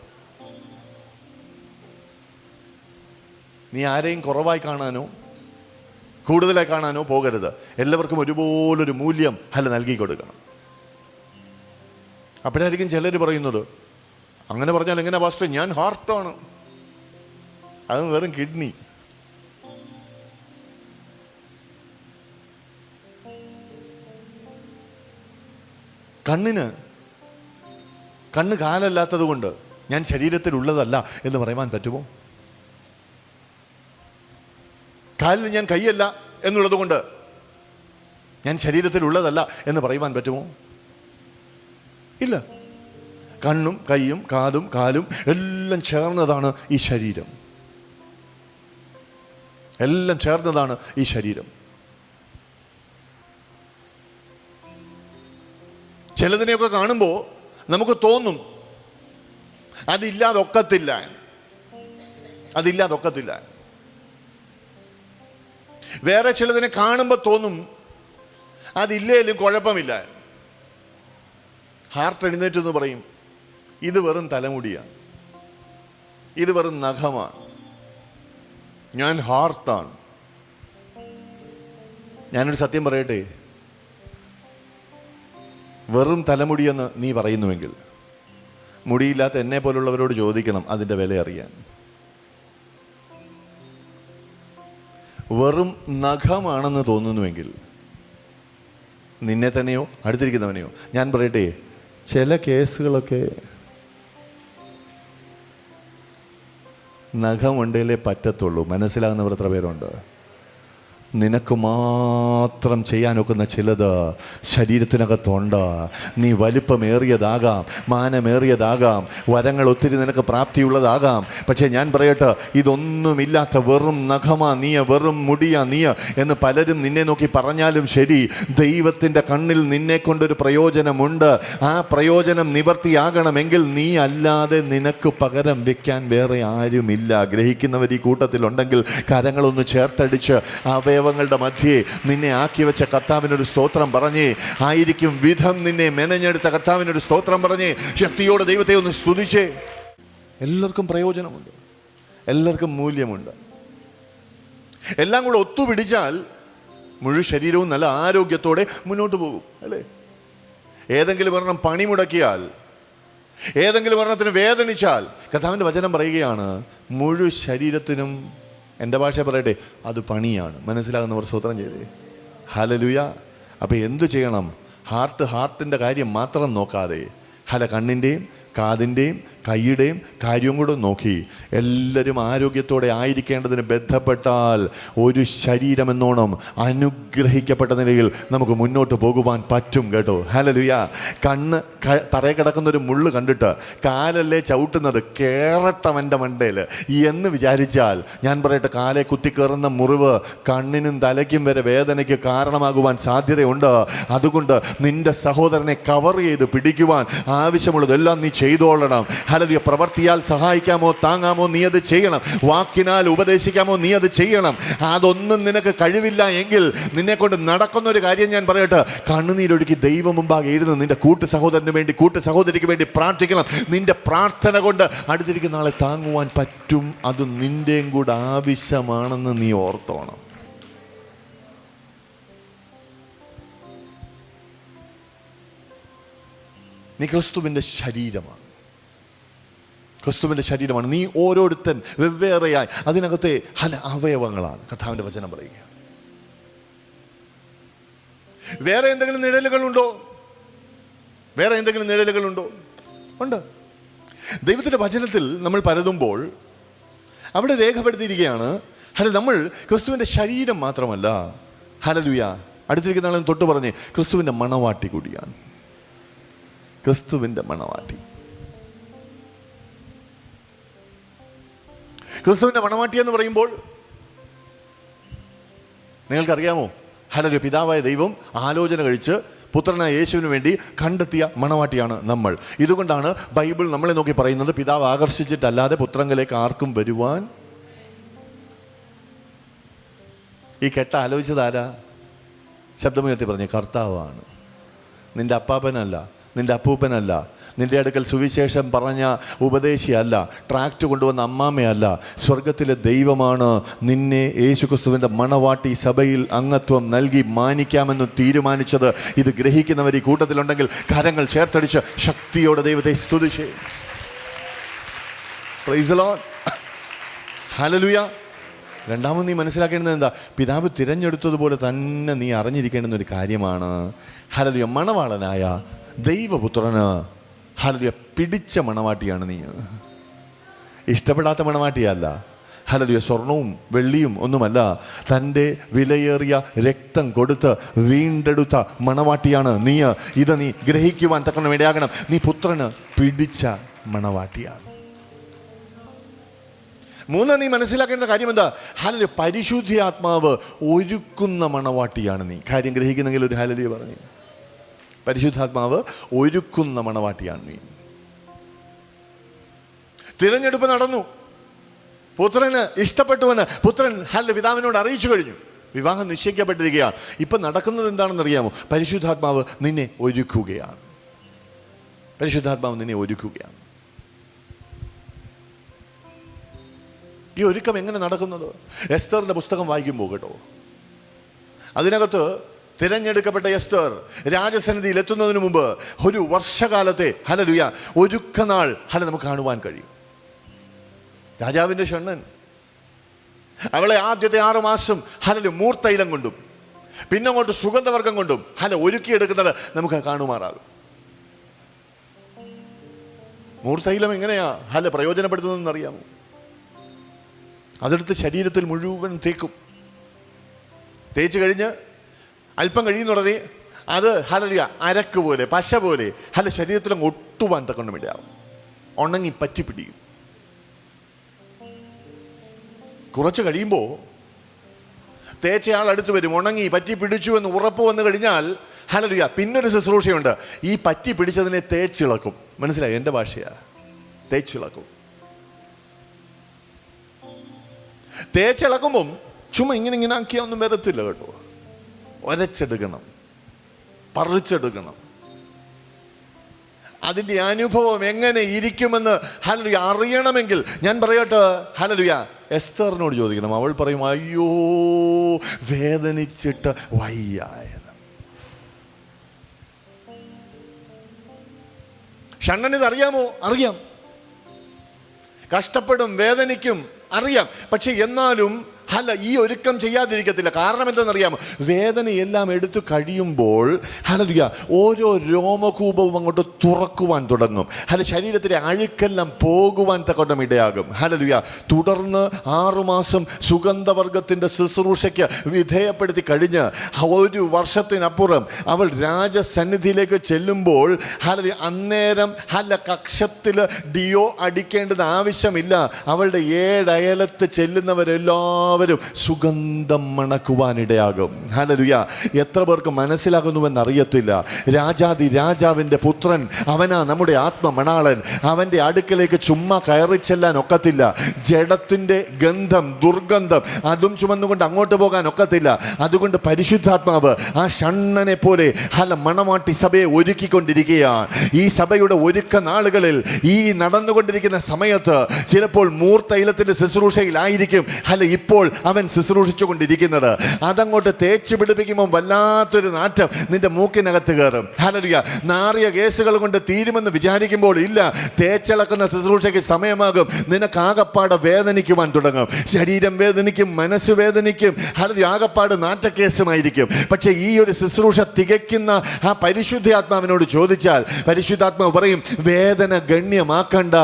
നീ ആരെയും കുറവായി കാണാനോ കൂടുതലായി കാണാനോ പോകരുത്. എല്ലാവർക്കും ഒരുപോലൊരു മൂല്യം നൽകി കൊടുക്കണം. അപ്പോഴായിരിക്കും ചിലർ പറയുന്നത്, അങ്ങനെ പറഞ്ഞാൽ എങ്ങനെ പാസ്റ്റർ, ഞാൻ ഹാർട്ടാണ്, അത് വെറും കിഡ്നി. കണ്ണ് കാലല്ലാത്തത് കൊണ്ട് ഞാൻ ശരീരത്തിലുള്ളതല്ല എന്ന് പറയുവാൻ പറ്റുമോ? കാലിന് ഞാൻ കൈയല്ല എന്നുള്ളത് കൊണ്ട് ഞാൻ ശരീരത്തിലുള്ളതല്ല എന്ന് പറയുവാൻ പറ്റുമോ? ഇല്ല. കണ്ണും കൈയും കാതും കാലും എല്ലാം ചേർന്നതാണ് ഈ ശരീരം. എല്ലാം ചേർന്നതാണ് ഈ ശരീരം. ചിലതിനെയൊക്കെ കാണുമ്പോൾ നമുക്ക് തോന്നും അതില്ലാതൊക്കത്തില്ല. വേറെ ചിലതിനെ കാണുമ്പോൾ തോന്നും അതില്ലേലും കുഴപ്പമില്ല. ഹാർട്ട് എഴുന്നേറ്റെന്ന് പറയും, ഇത് വെറും തലമുടിയാണ്, ഇത് വെറും നഖമാണ്, ഞാൻ ഹാർട്ടാണ്. ഞാനൊരു സത്യം പറയട്ടെ, വെറും തലമുടിയെന്ന് നീ പറയുന്നുവെങ്കിൽ മുടിയില്ലാത്ത എന്നെ പോലുള്ളവരോട് ചോദിക്കണം അതിൻ്റെ വില അറിയാൻ. വെറും നഖമാണെന്ന് തോന്നുന്നുവെങ്കിൽ നിന്നെ തന്നെയോ അടുത്തിരിക്കുന്നവനെയോ ഞാൻ പറയട്ടെ, ചില കേസുകളൊക്കെ നഖമുണ്ടേലേ പറ്റത്തുള്ളൂ. മനസ്സിലാകുന്നവർ എത്ര പേരുണ്ട്? നിനക്ക് മാത്രം ചെയ്യാനൊക്കുന്ന ചിലത് ശരീരത്തിനകത്തുണ്ട്. നീ വലിപ്പമേറിയതാകാം, മാനമേറിയതാകാം, വരങ്ങൾ ഒത്തിരി നിനക്ക് പ്രാപ്തിയുള്ളതാകാം. പക്ഷേ ഞാൻ പറയട്ടെ, ഇതൊന്നുമില്ലാത്ത വെറും നഖമാ നീ, വെറും മുടിയാ നീ എന്ന് പലരും നിന്നെ നോക്കി പറഞ്ഞാലും ശരി, ദൈവത്തിൻ്റെ കണ്ണിൽ നിന്നെ കൊണ്ടൊരു പ്രയോജനമുണ്ട്. ആ പ്രയോജനം നിവർത്തിയാകണമെങ്കിൽ നീ അല്ലാതെ നിനക്ക് പകരം വെക്കാൻ വേറെ ആരുമില്ല. ഗ്രഹിക്കുന്നവർ ഈ കൂട്ടത്തിലുണ്ടെങ്കിൽ കരങ്ങളൊന്ന് ചേർത്തടിച്ച് അവയവങ്ങളുടെ മധ്യേ നിന്നെ ആക്കി വെച്ച കർത്താവിനൊരു സ്തോത്രം പറഞ്ഞേ. ആയിരിക്കും വിധം നിന്നെ മെനഞ്ഞെടുത്ത കർത്താവിനൊരു സ്തോത്രം പറഞ്ഞേ. ശക്തിയോടെ ദൈവത്തെ ഒന്ന് സ്തുതിച്ചേ. എല്ലാവർക്കും പ്രയോജനമുണ്ട്, എല്ലാവർക്കും മൂല്യമുണ്ട്. എല്ലാം കൂടെ ഒത്തുപിടിച്ചാൽ മുഴു ശരീരവും നല്ല ആരോഗ്യത്തോടെ മുന്നോട്ട് പോകും, അല്ലേ? ഏതെങ്കിലും ഒരെണ്ണം പണി മുടക്കിയാൽ, ഏതെങ്കിലും ഒരെണ്ണത്തിന് വേദനിച്ചാൽ, കർത്താവിൻ്റെ വചനം പറയുകയാണ് മുഴു ശരീരത്തിനും, എൻ്റെ ഭാഷ പറയട്ടെ, അത് പണിയാണ്. മനസ്സിലാകുന്നവർ സ്തോത്രം ചെയ്തേ. ഹല്ലേലൂയ. അപ്പോൾ എന്തു ചെയ്യണം? ഹാർട്ടിൻ്റെ കാര്യം മാത്രം നോക്കാതെ കണ്ണിൻ്റെയും കാതിൻ്റെയും കൈയുടെയും കാര്യം കൂടെ നോക്കി എല്ലാവരും ആരോഗ്യത്തോടെ ആയിരിക്കേണ്ടതിന് ബന്ധപ്പെട്ടാൽ ഒരു ശരീരമെന്നോണം അനുഗ്രഹിക്കപ്പെട്ട നിലയിൽ നമുക്ക് മുന്നോട്ട് പോകുവാൻ പറ്റും കേട്ടോ. ഹല്ലേലൂയ. കണ്ണ് തറയിൽ കിടക്കുന്നൊരു മുള്ള് കണ്ടിട്ട് കാലല്ലേ ചവിട്ടുന്നത്, കേറട്ടവൻ്റെ മണ്ടയിൽ എന്ന് വിചാരിച്ചാൽ ഞാൻ പറയട്ടെ, കാലെ കുത്തിക്കേറുന്ന മുറിവ് കണ്ണിനും തലയ്ക്കും വരെ വേദനയ്ക്ക് കാരണമാകുവാൻ സാധ്യതയുണ്ട്. അതുകൊണ്ട് നിന്റെ സഹോദരനെ കവർ ചെയ്ത് പിടിക്കുവാൻ ആവശ്യമുള്ളതെല്ലാം നീ ചെയ്തോളണം. ഹല്ലേലൂയ. പ്രവർത്തിയാൽ സഹായിക്കാമോ താങ്ങാമോ നീ അത് ചെയ്യണം. വാക്കിനാൽ ഉപദേശിക്കാമോ നീ അത് ചെയ്യണം. അതൊന്നും നിനക്ക് കഴിവില്ല എങ്കിൽ നിന്നെ കൊണ്ട് നടക്കുന്ന ഒരു കാര്യം ഞാൻ പറയട്ടെ, കണ്ണുനീരൊഴുക്കി ദൈവം മുമ്പാകെ ഇരുന്ന് നിന്റെ കൂട്ടു സഹോദരന് വേണ്ടി കൂട്ടു സഹോദരിക്ക് വേണ്ടി പ്രാർത്ഥിക്കണം. നിന്റെ പ്രാർത്ഥന കൊണ്ട് അടുത്തിരിക്കുന്ന ആളെ താങ്ങുവാൻ പറ്റും. അത് നിന്റെയും കൂടെ ആവശ്യമാണെന്ന് നീ ഓർത്തോണം. നീ ക്രിസ്തുവിൻ്റെ ശരീരമാണ്. ക്രിസ്തുവിൻ്റെ ശരീരമാണ്. നീ ഓരോരുത്തൻ വെവ്വേറെയായി അതിനകത്തെ പല അവയവങ്ങളാണ്. കർത്താവിൻ്റെ വചനം പറയുക. വേറെ എന്തെങ്കിലും നിഴലുകളുണ്ടോ? വേറെ എന്തെങ്കിലും നിഴലുകളുണ്ടോ? ഉണ്ട്. ദൈവത്തിൻ്റെ വചനത്തിൽ നമ്മൾ പരതുമ്പോൾ അവിടെ രേഖപ്പെടുത്തിയിരിക്കുകയാണ്, നമ്മൾ ക്രിസ്തുവിൻ്റെ ശരീരം മാത്രമല്ല, ഹല്ലേലൂയ, അടുത്തിരിക്കുന്ന ആളും തൊട്ട് പറഞ്ഞ് ക്രിസ്തുവിൻ്റെ മണവാട്ടി കൂടിയാണ്. ക്രിസ്തുവിൻ്റെ മണവാട്ടി. ക്രിസ്തുവിൻ്റെ മണവാട്ടി എന്ന് പറയുമ്പോൾ നിങ്ങൾക്കറിയാമോ, ഹല്ലേലൂയ, പിതാവായ ദൈവം ആലോചന കഴിച്ച് പുത്രനായ യേശുവിന് വേണ്ടി കണ്ടെത്തിയ മണവാട്ടിയാണ് നമ്മൾ. ഇതുകൊണ്ടാണ് ബൈബിൾ നമ്മളെ നോക്കി പറയുന്നത്, പിതാവ് ആകർഷിച്ചിട്ടല്ലാതെ പുത്രങ്കലേക്ക് ആർക്കും വരുവാൻ. ഈ കെട്ട ആലോചിച്ചതാരാ? ശബ്ദമുയർത്തി പറഞ്ഞേ, കർത്താവാണ്. നിന്റെ അപ്പാപ്പനല്ല, നിന്റെ അപ്പൂപ്പനല്ല, നിന്റെ അടുക്കൽ സുവിശേഷം പറഞ്ഞ ഉപദേശിയല്ല, ട്രാക്റ്റ് കൊണ്ടുവന്ന അമ്മാമ്മയല്ല, സ്വർഗത്തിലെ ദൈവമാണ് നിന്നെ യേശുക്രിസ്തുവിൻ്റെ മണവാട്ടി സഭയിൽ അംഗത്വം നൽകി മാനിക്കാമെന്ന് തീരുമാനിച്ചത്. ഇത് ഗ്രഹിക്കുന്നവർ ഈ കൂട്ടത്തിലുണ്ടെങ്കിൽ കരങ്ങൾ ചേർത്തടിച്ച് ശക്തിയോടെ ദൈവത്തെ സ്തുതിച്ച് പ്രൈസ് ദി ലോർഡ്. ഹല്ലേലൂയ. രണ്ടാമത് നീ മനസ്സിലാക്കേണ്ടത് എന്താ? പിതാവ് തിരഞ്ഞെടുത്തതുപോലെ തന്നെ നീ അറിഞ്ഞിരിക്കേണ്ടുന്ന ഒരു കാര്യമാണ്, ഹല്ലേലൂയ, മണവാളനായ ദൈവപുത്രന് ഹല്ലേലൂയ പിടിച്ച മണവാട്ടിയാണ് നീ. ഇഷ്ടപ്പെടാത്ത മണവാട്ടിയല്ല. ഹല്ലേലൂയ. സ്വർണവും വെള്ളിയും ഒന്നുമല്ല, തൻ്റെ വിലയേറിയ രക്തം കൊടുത്ത് വീണ്ടെടുത്ത മണവാട്ടിയാണ് നീ. ഇത് നീ ഗ്രഹിക്കുവാൻ തക്കണം ഇടയാകണം. നീ പുത്രന് പിടിച്ച മണവാട്ടിയാണ്. മൂന്ന്, നീ മനസ്സിലാക്കേണ്ട കാര്യം എന്താ? ഹല്ലേലൂയ, പരിശുദ്ധാത്മാവ് ഒരുക്കുന്ന മണവാട്ടിയാണ് നീ. കാര്യം ഗ്രഹിക്കുന്നെങ്കിൽ ഒരു ഹല്ലേലൂയ പറഞ്ഞു. പരിശുദ്ധാത്മാവ് ഒരുക്കുന്ന മണവാട്ടിയാണ് നീ. തിരഞ്ഞെടുപ്പ് നടന്നു, പുത്രന് ഇഷ്ടപ്പെട്ടുവെന്ന് പുത്രൻ ഹല്ലേലൂയ പിതാവിനോട് അറിയിച്ചു കഴിഞ്ഞു. വിവാഹം നിശ്ചയിക്കപ്പെട്ടിരിക്കുകയാണ്. ഇപ്പം നടക്കുന്നത് എന്താണെന്ന് അറിയാമോ? പരിശുദ്ധാത്മാവ് നിന്നെ ഒരുക്കുകയാണ്. പരിശുദ്ധാത്മാവ് നിന്നെ ഒരുക്കുകയാണ്. ഈ ഒരുക്കം എങ്ങനെ നടക്കുന്നത്? എസ്തറിൻ്റെ പുസ്തകം വായിക്കുമ്പോൾ കേട്ടോ, അതിനകത്ത് തിരഞ്ഞെടുക്കപ്പെട്ട എസ്തർ രാജസന്നിധിയിൽ എത്തുന്നതിന് മുമ്പ് ഒരു വർഷകാലത്തെ ഹല്ലേലൂയ ഒരുക്കനാൾ നമുക്ക് കാണുവാൻ കഴിയും. രാജാവിൻ്റെ ഷണ്ണൻ അവളെ ആദ്യത്തെ 6 മാസം ഹല്ലേലൂയ മൂർത്തൈലം കൊണ്ടും പിന്നെ അങ്ങോട്ട് സുഗന്ധവർഗം കൊണ്ടും ഒരുക്കിയെടുക്കുന്നത് നമുക്ക് കാണുമാറാകും. മൂർത്തൈലം എങ്ങനെയാ പ്രയോജനപ്പെടുത്തുന്നതെന്ന് അറിയാമോ? അതെടുത്ത് ശരീരത്തിൽ മുഴുവൻ തേക്കും. തേച്ച് കഴിഞ്ഞ് അല്പം കഴിയുന്നുടനെ അത് ഹല്ലേലൂയ അരക്ക് പോലെ പശ പോലെ ശരീരത്തിലും ഒട്ടുവാൻ തക്കൊണ്ട് വേണ്ടിയാവും. ഉണങ്ങി പറ്റി പിടിക്കും. കുറച്ച് കഴിയുമ്പോൾ തേച്ചയാൾ അടുത്ത് വരും. ഉണങ്ങി പറ്റി പിടിച്ചു എന്ന് ഉറപ്പ് വന്നു കഴിഞ്ഞാൽ ഹല്ലേലൂയ പിന്നൊരു ശുശ്രൂഷയുണ്ട്. ഈ പറ്റി പിടിച്ചതിനെ തേച്ചിളക്കും. മനസ്സിലായി? എൻ്റെ ഭാഷയാ, തേച്ചിളക്കും. തേച്ചിളക്കുമ്പം ചുമ്മാ ഇങ്ങനെ ആക്കിയാൽ ഒന്നും വരത്തില്ല കേട്ടോ. ഒരച്ചെടുക്കണം, പറിച്ചെടുക്കണം. അതിൻ്റെ അനുഭവം എങ്ങനെ ഇരിക്കുമെന്ന് ഹല്ലേലൂയ അറിയണമെങ്കിൽ ഞാൻ പറയട്ടെ, ഹല്ലേലൂയ എസ്തറിനോട് ചോദിക്കണം. അവൾ പറയും, അയ്യോ വേദനിച്ചിട്ട് വയ്യായത്. ഷണ്ണനിത് അറിയാമോ? അറിയാം. കഷ്ടപ്പെടും, വേദനിക്കും, അറിയാം. പക്ഷെ എന്നാലും അല്ല ഈ ഒരുക്കം ചെയ്യാതിരിക്കത്തില്ല. കാരണം എന്തെന്നറിയാമോ? വേദനയെല്ലാം എടുത്തു കഴിയുമ്പോൾ ഹല്ലേലൂയ ഓരോ രോമകൂപവും അങ്ങോട്ട് തുറക്കുവാൻ തുടങ്ങും. ശരീരത്തിലെ അഴുക്കെല്ലാം പോകുവാൻ തക്കോണം ഇടയാകും. ഹല്ലേലൂയ. തുടർന്ന് 6 മാസം സുഗന്ധവർഗത്തിൻ്റെ ശുശ്രൂഷയ്ക്ക് വിധേയപ്പെടുത്തി കഴിഞ്ഞ് 1 വർഷത്തിനപ്പുറം അവൾ രാജസന്നിധിയിലേക്ക് ചെല്ലുമ്പോൾ ഹല്ലേലൂയ അന്നേരം കക്ഷത്തിൽ ഡിയോ അടിക്കേണ്ടത് ആവശ്യമില്ല. അവളുടെ 7 അയലത്ത് ചെല്ലുന്നവരെല്ലാവരും സുഗന്ധം മണക്കുവാനിടയാകും. ഹല്ലേലൂയ. എത്ര പേർക്ക് മനസ്സിലാകുന്നുവെന്നറിയത്തില്ല. രാജാതി രാജാവിൻ്റെ പുത്രൻ അവനാ നമ്മുടെ ആത്മമണാളൻ. അവൻ്റെ അടുക്കലേക്ക് ചുമ്മാ കയറി ചെല്ലാൻ ഒക്കത്തില്ല. ജഡത്തിൻ്റെ ഗന്ധം, ദുർഗന്ധം അതും ചുമന്നുകൊണ്ട് അങ്ങോട്ട് പോകാൻ ഒക്കത്തില്ല. അതുകൊണ്ട് പരിശുദ്ധാത്മാവ് ആ ഷണ്ണനെ പോലെ മണവാട്ടി സഭയെ ഒരുക്കിക്കൊണ്ടിരിക്കുകയാണ്. ഈ സഭയുടെ ഒരുക്ക നാളുകളിൽ, ഈ നടന്നുകൊണ്ടിരിക്കുന്ന സമയത്ത് ചിലപ്പോൾ മൂർത്തൈലത്തിൻ്റെ ശുശ്രൂഷയിലായിരിക്കും ഇപ്പോൾ അവൻ ശുശ്രൂഷിച്ചു കൊണ്ടിരിക്കുന്നത്. അതങ്ങോട്ട് തേച്ച് പിടിപ്പിക്കുമ്പോൾ വല്ലാത്തൊരു നാറ്റം നിന്റെ മൂക്കിനകത്ത് കയറും. ഹല്ലേലൂയ. നാറിയ കേസുകൾ കൊണ്ട് തീരുമെന്ന് വിചാരിക്കുമ്പോൾ ഇല്ല, തേച്ചിളക്കുന്ന ശുശ്രൂഷയ്ക്ക് സമയമാകും. നിനക്കാകപ്പാട് വേദനിക്കുവാൻ തുടങ്ങും. ശരീരം വേദനിക്കും, മനസ്സ് വേദനിക്കും. ഹല്ലേലൂയ. ആകപ്പാട് നാറ്റക്കേസുമായിരിക്കും. പക്ഷേ ഈ ഒരു ശുശ്രൂഷ തികയ്ക്കുന്ന ആ പരിശുദ്ധാത്മാവിനോട് ചോദിച്ചാൽ പരിശുദ്ധാത്മാവ് പറയും, വേദന ഗണ്യമാക്കണ്ട,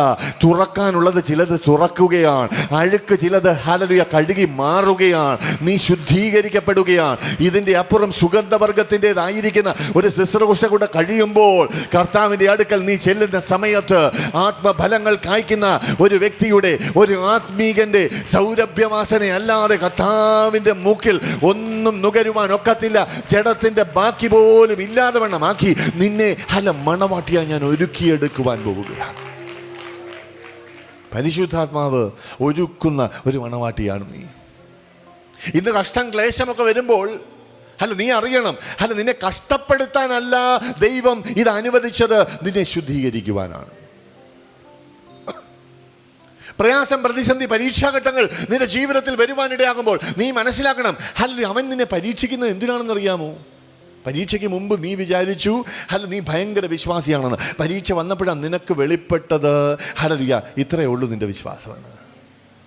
തുറക്കാനുള്ളത് ചിലത് തുറക്കുകയാണ്, അഴുക്ക് ചിലത് ഹല്ലേലൂയ കഴുകി മാറുകയാണ്, നീ ശുദ്ധീകരിക്കപ്പെടുകയാണ്. ഇതിൻ്റെ അപ്പുറം സുഗന്ധവർഗത്തിൻ്റെതായിരിക്കുന്ന ഒരു ശുശ്രൂഷ കൂടെ കഴിയുമ്പോൾ കർത്താവിൻ്റെ അടുക്കൽ നീ ചെല്ലുന്ന സമയത്ത് ആത്മഫലങ്ങൾ കായ്ക്കുന്ന ഒരു വ്യക്തിയുടെ, ഒരു ആത്മീകന്റെ സൗരഭ്യവാസന അല്ലാതെ കർത്താവിൻ്റെ മൂക്കിൽ ഒന്നും നുകരുവാൻ ഒക്കത്തില്ല. ജഡത്തിൻ്റെ ബാക്കി പോലും ഇല്ലാതെ വണ്ണമാക്കി നിന്നെ മണവാട്ടിയായി ഞാൻ ഒരുക്കിയെടുക്കുവാൻ പോവുകയാണ്. പരിശുദ്ധാത്മാവ് ഒരുക്കുന്ന ഒരു മണവാട്ടിയാണ് നീ. ഇന്ന് കഷ്ടം ക്ലേശമൊക്കെ വരുമ്പോൾ നീ അറിയണം, നിന്നെ കഷ്ടപ്പെടുത്താനല്ല ദൈവം ഇത് അനുവദിച്ചത്, നിന്നെ ശുദ്ധീകരിക്കുവാനാണ്. പ്രയാസം, പ്രതിസന്ധി, പരീക്ഷാഘട്ടങ്ങൾ നിന്റെ ജീവിതത്തിൽ വരുവാനിടയാകുമ്പോൾ നീ മനസ്സിലാക്കണം, അവൻ നിന്നെ പരീക്ഷിക്കുന്നത് എന്തിനാണെന്നറിയാമോ? പരീക്ഷയ്ക്ക് മുമ്പ് നീ വിചാരിച്ചു നീ ഭയങ്കര വിശ്വാസിയാണെന്ന്. പരീക്ഷ വന്നപ്പോഴാണ് നിനക്ക് വെളിപ്പെട്ടത് ഹല്ലേലൂയ ഇത്രയേ ഉള്ളൂ നിന്റെ വിശ്വാസമെന്ന്.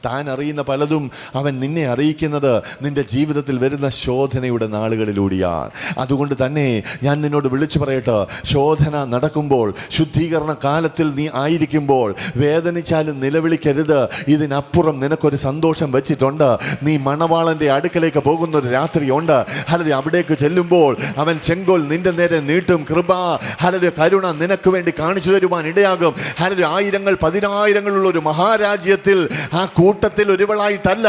താൻ അറിയുന്ന പലതും അവൻ നിന്നെ അറിയിക്കുന്നത് നിന്റെ ജീവിതത്തിൽ വരുന്ന ശോധനയുടെ നാളുകളിലൂടെയാണ്. അതുകൊണ്ട് തന്നെ ഞാൻ നിന്നോട് വിളിച്ചു പറയട്ടെ, ശോധന നടക്കുമ്പോൾ, ശുദ്ധീകരണ കാലത്തിൽ നീ ആയിരിക്കുമ്പോൾ വേദനിച്ചാലും നിലവിളിക്കരുത്. ഇതിനപ്പുറം നിനക്കൊരു സന്തോഷം വെച്ചിട്ടുണ്ട്. നീ മണവാളൻ്റെ അടുക്കലേക്ക് പോകുന്നൊരു രാത്രിയുണ്ട്. ഹല്ലേലൂയ. അവിടേക്ക് ചെല്ലുമ്പോൾ അവൻ ചെങ്കോൽ നിന്റെ നേരെ നീട്ടും. കൃപ, ഹല്ലേലൂയ, കരുണ നിനക്ക് വേണ്ടി കാണിച്ചു തരുവാൻ ഇടയാകും. ഹല്ലേലൂയ. ആയിരങ്ങൾ പതിനായിരങ്ങളുള്ള ഒരു മഹാരാജ്യത്തിൽ ആ കൂട്ടത്തിൽ ഒരുവളായിട്ടല്ല,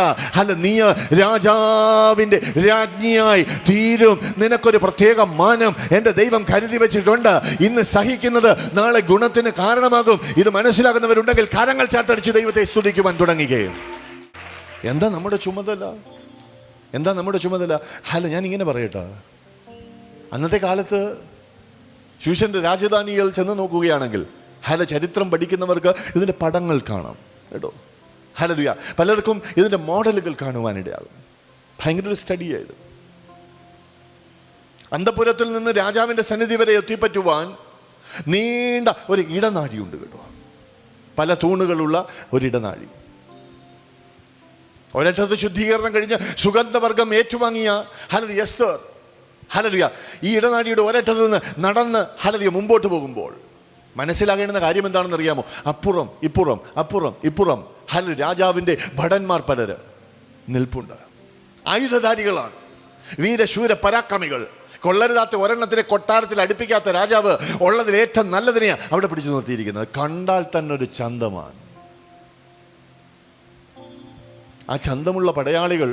നീ രാജാവിൻ്റെ രാജ്ഞിയായി തീരും. നിനക്കൊരു പ്രത്യേക മാനം എൻ്റെ ദൈവം കരുതി വെച്ചിട്ടുണ്ട്. ഇന്ന് സഹിക്കുന്നത് നാളെ ഗുണത്തിന് കാരണമാകും. ഇത് മനസ്സിലാകുന്നവരുണ്ടെങ്കിൽ കരങ്ങൾ ചാട്ടടിച്ച് ദൈവത്തെ സ്തുതിക്കുവാൻ തുടങ്ങുകയും. എന്താ നമ്മുടെ ചുമതല? എന്താ നമ്മുടെ ചുമതല? ഞാൻ ഇങ്ങനെ പറയട്ടെ, അന്നത്തെ കാലത്ത് ശൂശന്റെ രാജധാനിയിൽ ചെന്ന് നോക്കുകയാണെങ്കിൽ ചരിത്രം പഠിക്കുന്നവർക്ക് ഇതിൻ്റെ പടങ്ങൾ കാണാം കേട്ടോ. ഹല്ലേലൂയ. പലർക്കും ഇതിൻ്റെ മോഡലുകൾ കാണുവാനിടയാകും. ഭയങ്കര ഒരു സ്റ്റഡിയായത്. അന്തപുരത്തിൽ നിന്ന് രാജാവിൻ്റെ സന്നിധി വരെ എത്തിപ്പറ്റുവാൻ നീണ്ട ഒരു ഇടനാഴിയുണ്ട് കേട്ടോ. പല തൂണുകളുള്ള ഒരിടനാഴി. ഒരറ്റത്ത് ശുദ്ധീകരണം കഴിഞ്ഞ് സുഗന്ധവർഗം ഏറ്റുവാങ്ങിയ ഹല്ലേലൂയ എസ്തർ, ഹല്ലേലൂയ, ഈ ഇടനാഴിയുടെ ഒരറ്റത്ത് നിന്ന് നടന്ന് ഹല്ലേലൂയ മുമ്പോട്ട് പോകുമ്പോൾ മനസ്സിലാകേണ്ടുന്ന കാര്യം എന്താണെന്ന് അറിയാമോ? അപ്പുറം ഇപ്പുറം, അപ്പുറം ഇപ്പുറം രാജാവിൻ്റെ ഭടന്മാർ പലര് നിൽപ്പുണ്ട്. ആയുധധാരികളാണ്, വീരശൂര പരാക്രമികൾ. കൊള്ളരുതാത്ത ഒരെണ്ണത്തിനെ കൊട്ടാരത്തിൽ അടുപ്പിക്കാത്ത രാജാവ് ഉള്ളതിൽ ഏറ്റവും നല്ലതിനെയാണ് അവിടെ പിടിച്ചു നിർത്തിയിരിക്കുന്നത്. കണ്ടാൽ തന്നെ ഒരു ചന്തമാണ്. ആ ചന്തമുള്ള പടയാളികൾ,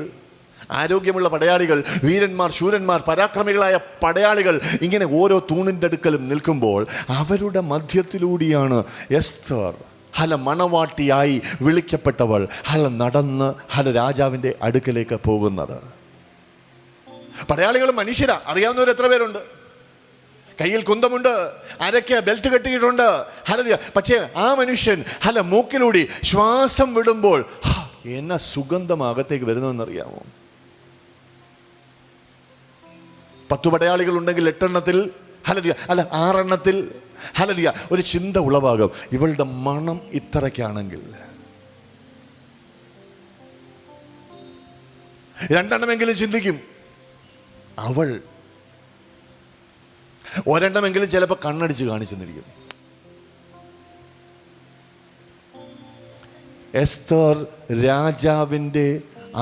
ആരോഗ്യമുള്ള പടയാളികൾ, വീരന്മാർ, ശൂരന്മാർ, പരാക്രമികളായ പടയാളികൾ ഇങ്ങനെ ഓരോ തൂണിൻ്റെ അടുക്കലും നിൽക്കുമ്പോൾ അവരുടെ മധ്യത്തിലൂടെയാണ് എസ്തർ മണവാട്ടിയായി വിളിക്കപ്പെട്ടവൾ നടന്ന് രാജാവിൻ്റെ അടുക്കലേക്ക് പോകുന്നത്. പടയാളികൾ മനുഷ്യരാ, അറിയാവുന്നവർ എത്ര പേരുണ്ട്? കയ്യിൽ കുന്തമുണ്ട്, അരയ്ക്ക് ബെൽറ്റ് കെട്ടിയിട്ടുണ്ട്. പക്ഷേ ആ മനുഷ്യൻ മൂക്കിലൂടി ശ്വാസം വിടുമ്പോൾ എന്ന സുഗന്ധം അകത്തേക്ക് വരുന്നതെന്നറിയാമോ? 10 പടയാളികൾ ഉണ്ടെങ്കിൽ 8 എണ്ണത്തിൽ 6 എണ്ണത്തിൽ ഒരു ചിന്ത ഉളവാകും. ഇവളുടെ മണം ഇത്രയ്ക്കാണെങ്കിൽ രണ്ടെണ്ണമെങ്കിലും ചിന്തിക്കും. അവൾ ഒരെണ്ണമെങ്കിലും ചിലപ്പോൾ കണ്ണടിച്ച് കാണിച്ചെന്നിരിക്കും. എസ്തർ രാജാവിൻ്റെ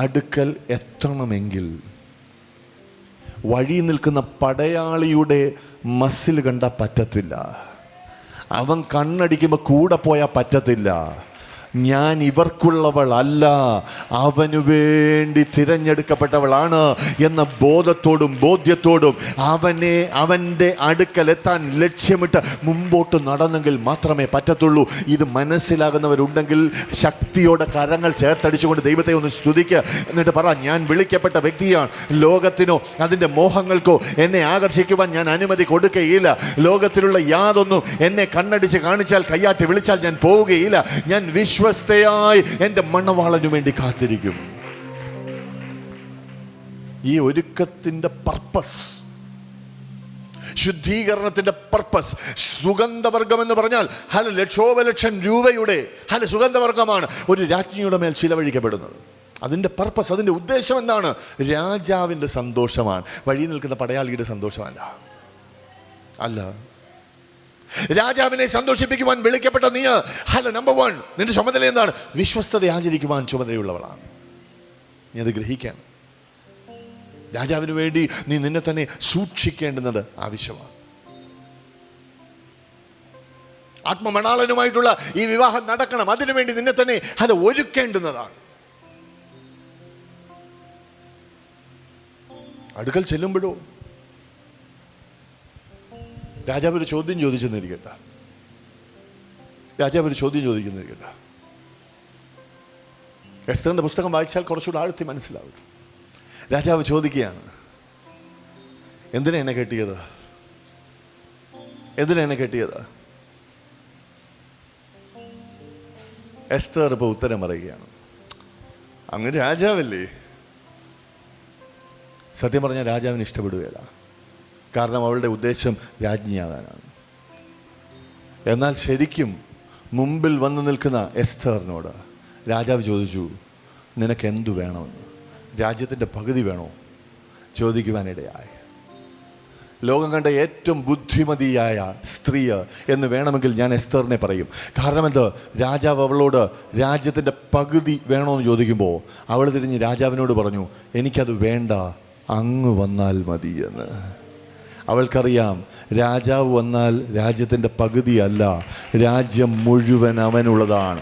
അടുക്കൽ എത്തണമെങ്കിൽ വഴി നിൽക്കുന്ന പടയാളിയുടെ മസിൽ കണ്ടാൽ പറ്റത്തില്ല. അവൻ കണ്ണടിക്കുമ്പോൾ കൂടെ പോയാൽ പറ്റത്തില്ല. ഞാൻ ഇവർക്കുള്ളവൾ അല്ല, അവനു വേണ്ടി തിരഞ്ഞെടുക്കപ്പെട്ടവളാണ് എന്ന ബോധ്യത്തോടും അവൻ്റെ അടുക്കൽ എത്താൻ ലക്ഷ്യമിട്ട് മുമ്പോട്ട് നടന്നെങ്കിൽ മാത്രമേ പറ്റത്തുള്ളൂ. ഇത് മനസ്സിലാകുന്നവരുണ്ടെങ്കിൽ ശക്തിയോടെ കരങ്ങൾ ചേർത്തടിച്ചുകൊണ്ട് ദൈവത്തെ ഒന്ന് സ്തുതിക്കുക. എന്നിട്ട് പറ, ഞാൻ വിളിക്കപ്പെട്ട വ്യക്തിയാണ്. ലോകത്തിനോ അതിൻ്റെ മോഹങ്ങൾക്കോ എന്നെ ആകർഷിക്കുവാൻ ഞാൻ അനുമതി കൊടുക്കുകയില്ല. ലോകത്തിലുള്ള യാതൊന്നും എന്നെ കണ്ണടിച്ച് കാണിച്ചാൽ, കയ്യാട്ടി വിളിച്ചാൽ ഞാൻ പോവുകയില്ല. ഞാൻ വിശ്വസ്തയായി എൻ്റെ മണവാളനു വേണ്ടി കാത്തിരിക്കും. ഈ ഒരുക്കത്തിൻ്റെ പർപ്പസ്, ശുദ്ധീകരണത്തിൻ്റെ പർപ്പസ്, സുഗന്ധവർഗം എന്ന് പറഞ്ഞാൽ ലക്ഷോപലക്ഷം രൂപയുടെ സുഗന്ധവർഗമാണ് ഒരു രാജ്ഞിയുടെ മേൽ ചിലവഴിക്കപ്പെടുന്നത്. അതിൻ്റെ പർപ്പസ്, അതിൻ്റെ ഉദ്ദേശം എന്താണ്? രാജാവിൻ്റെ സന്തോഷമാണ്, വഴി നിൽക്കുന്ന പടയാളിയുടെ സന്തോഷമല്ല. അല്ല, രാജാവിനെ സന്തോഷിപ്പിക്കുവാൻ വിളിക്കപ്പെട്ട നീ നമ്പർ 1, നിന്റെ ചുമതല എന്താണ്? വിശ്വസ്തത ആചരിക്കുവാൻ ചുമതലയുള്ളവളാണ്. നീ അത് ഗ്രഹിക്കണം. രാജാവിന് വേണ്ടി നീ നിന്നെ തന്നെ സൂക്ഷിക്കേണ്ടുന്നത് ആവശ്യമാണ്. ആത്മമണാളനുമായിട്ടുള്ള ഈ വിവാഹം നടക്കണം. അതിനുവേണ്ടി നിന്നെ തന്നെ ഒരുക്കേണ്ടുന്നതാണ്. അടുക്കൽ ചെല്ലുമ്പോഴോ രാജാവ് ഒരു ചോദ്യം ചോദിച്ചെന്നിരിക്കട്ടെ. എസ്തറിന്റെ പുസ്തകം വായിച്ചാൽ കുറച്ചുകൂടെ ആഴ്ത്തി മനസ്സിലാവും. രാജാവ് ചോദിക്കുകയാണ്, എന്തിനാ എന്നെ കെട്ടിയത്? എസ്തർ ഇപ്പോൾ ഉത്തരം പറയുകയാണ്, അങ്ങ് രാജാവല്ലേ. സത്യം പറഞ്ഞാൽ രാജാവിന് ഇഷ്ടപ്പെടുകയില്ല. കാരണം അവളുടെ ഉദ്ദേശം രാജ്ഞിയാകാനാണ്. എന്നാൽ ശരിക്കും മുമ്പിൽ വന്നു നിൽക്കുന്ന എസ്തറിനോട് രാജാവ് ചോദിച്ചു, നിനക്ക് എന്തു വേണമെന്ന്? രാജ്യത്തിൻ്റെ പകുതി വേണോ ചോദിക്കുവാനിടയായി. ലോകം കണ്ട ഏറ്റവും ബുദ്ധിമതിയായ സ്ത്രീ എന്ന് വേണമെങ്കിൽ ഞാൻ എസ്തറിനെ പറയും. കാരണം എന്ത്? രാജാവ് അവളോട് രാജ്യത്തിൻ്റെ പകുതി വേണമെന്ന് ചോദിക്കുമ്പോൾ അവൾ തിരിഞ്ഞ് രാജാവിനോട് പറഞ്ഞു, എനിക്കത് വേണ്ട, അങ്ങ് വന്നാൽ മതി എന്ന്. അവൾക്കറിയാം, രാജാവ് വന്നാൽ രാജ്യത്തിൻ്റെ പകുതിയല്ല, രാജ്യം മുഴുവൻ അവനുള്ളതാണ്.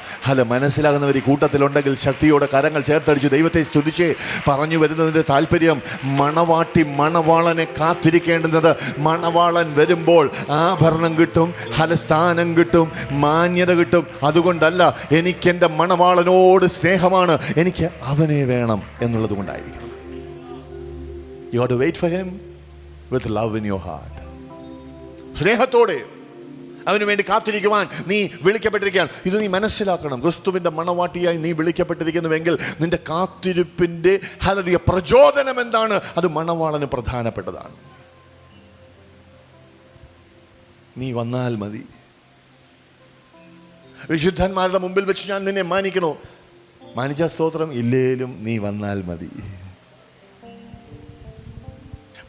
മനസ്സിലാകുന്നവർ ഈ കൂട്ടത്തിലുണ്ടെങ്കിൽ ശക്തിയോടെ കരങ്ങൾ ചേർത്തടിച്ച് ദൈവത്തെ സ്തുതിച്ച് പറഞ്ഞു വരുന്നതിൻ്റെ താല്പര്യം, മണവാളനെ കാത്തിരിക്കേണ്ടുന്നത്. മണവാളൻ വരുമ്പോൾ ആഭരണം കിട്ടും, സ്ഥാനം കിട്ടും, മാന്യത കിട്ടും. അതുകൊണ്ടല്ല, എനിക്കെൻ്റെ മണവാളനോട് സ്നേഹമാണ്, എനിക്ക് അവനെ വേണം എന്നുള്ളത് കൊണ്ടായിരിക്കണം. You have to wait for him with love in your heart. സ്നേഹത്തോടെ അവന് വേണ്ടി കാത്തിരിക്കുവാൻ നീ വിളിക്കപ്പെട്ടിരിക്കുകയാണ്. ഇത് നീ മനസ്സിലാക്കണം. ക്രിസ്തുവിൻ്റെ മണവാട്ടിയായി നീ വിളിക്കപ്പെട്ടിരിക്കുന്നുവെങ്കിൽ നിന്റെ കാത്തിരിപ്പിൻ്റെ പ്രചോദനം എന്താണ്? അത് മണവാളന് പ്രധാനപ്പെട്ടതാണ്. നീ വന്നാൽ മതി. വിശുദ്ധന്മാരുടെ മുമ്പിൽ വെച്ച് ഞാൻ നിന്നെ മാനിക്കണോ? മാനിച്ച സ്തോത്രം, ഇല്ലേലും നീ വന്നാൽ മതി.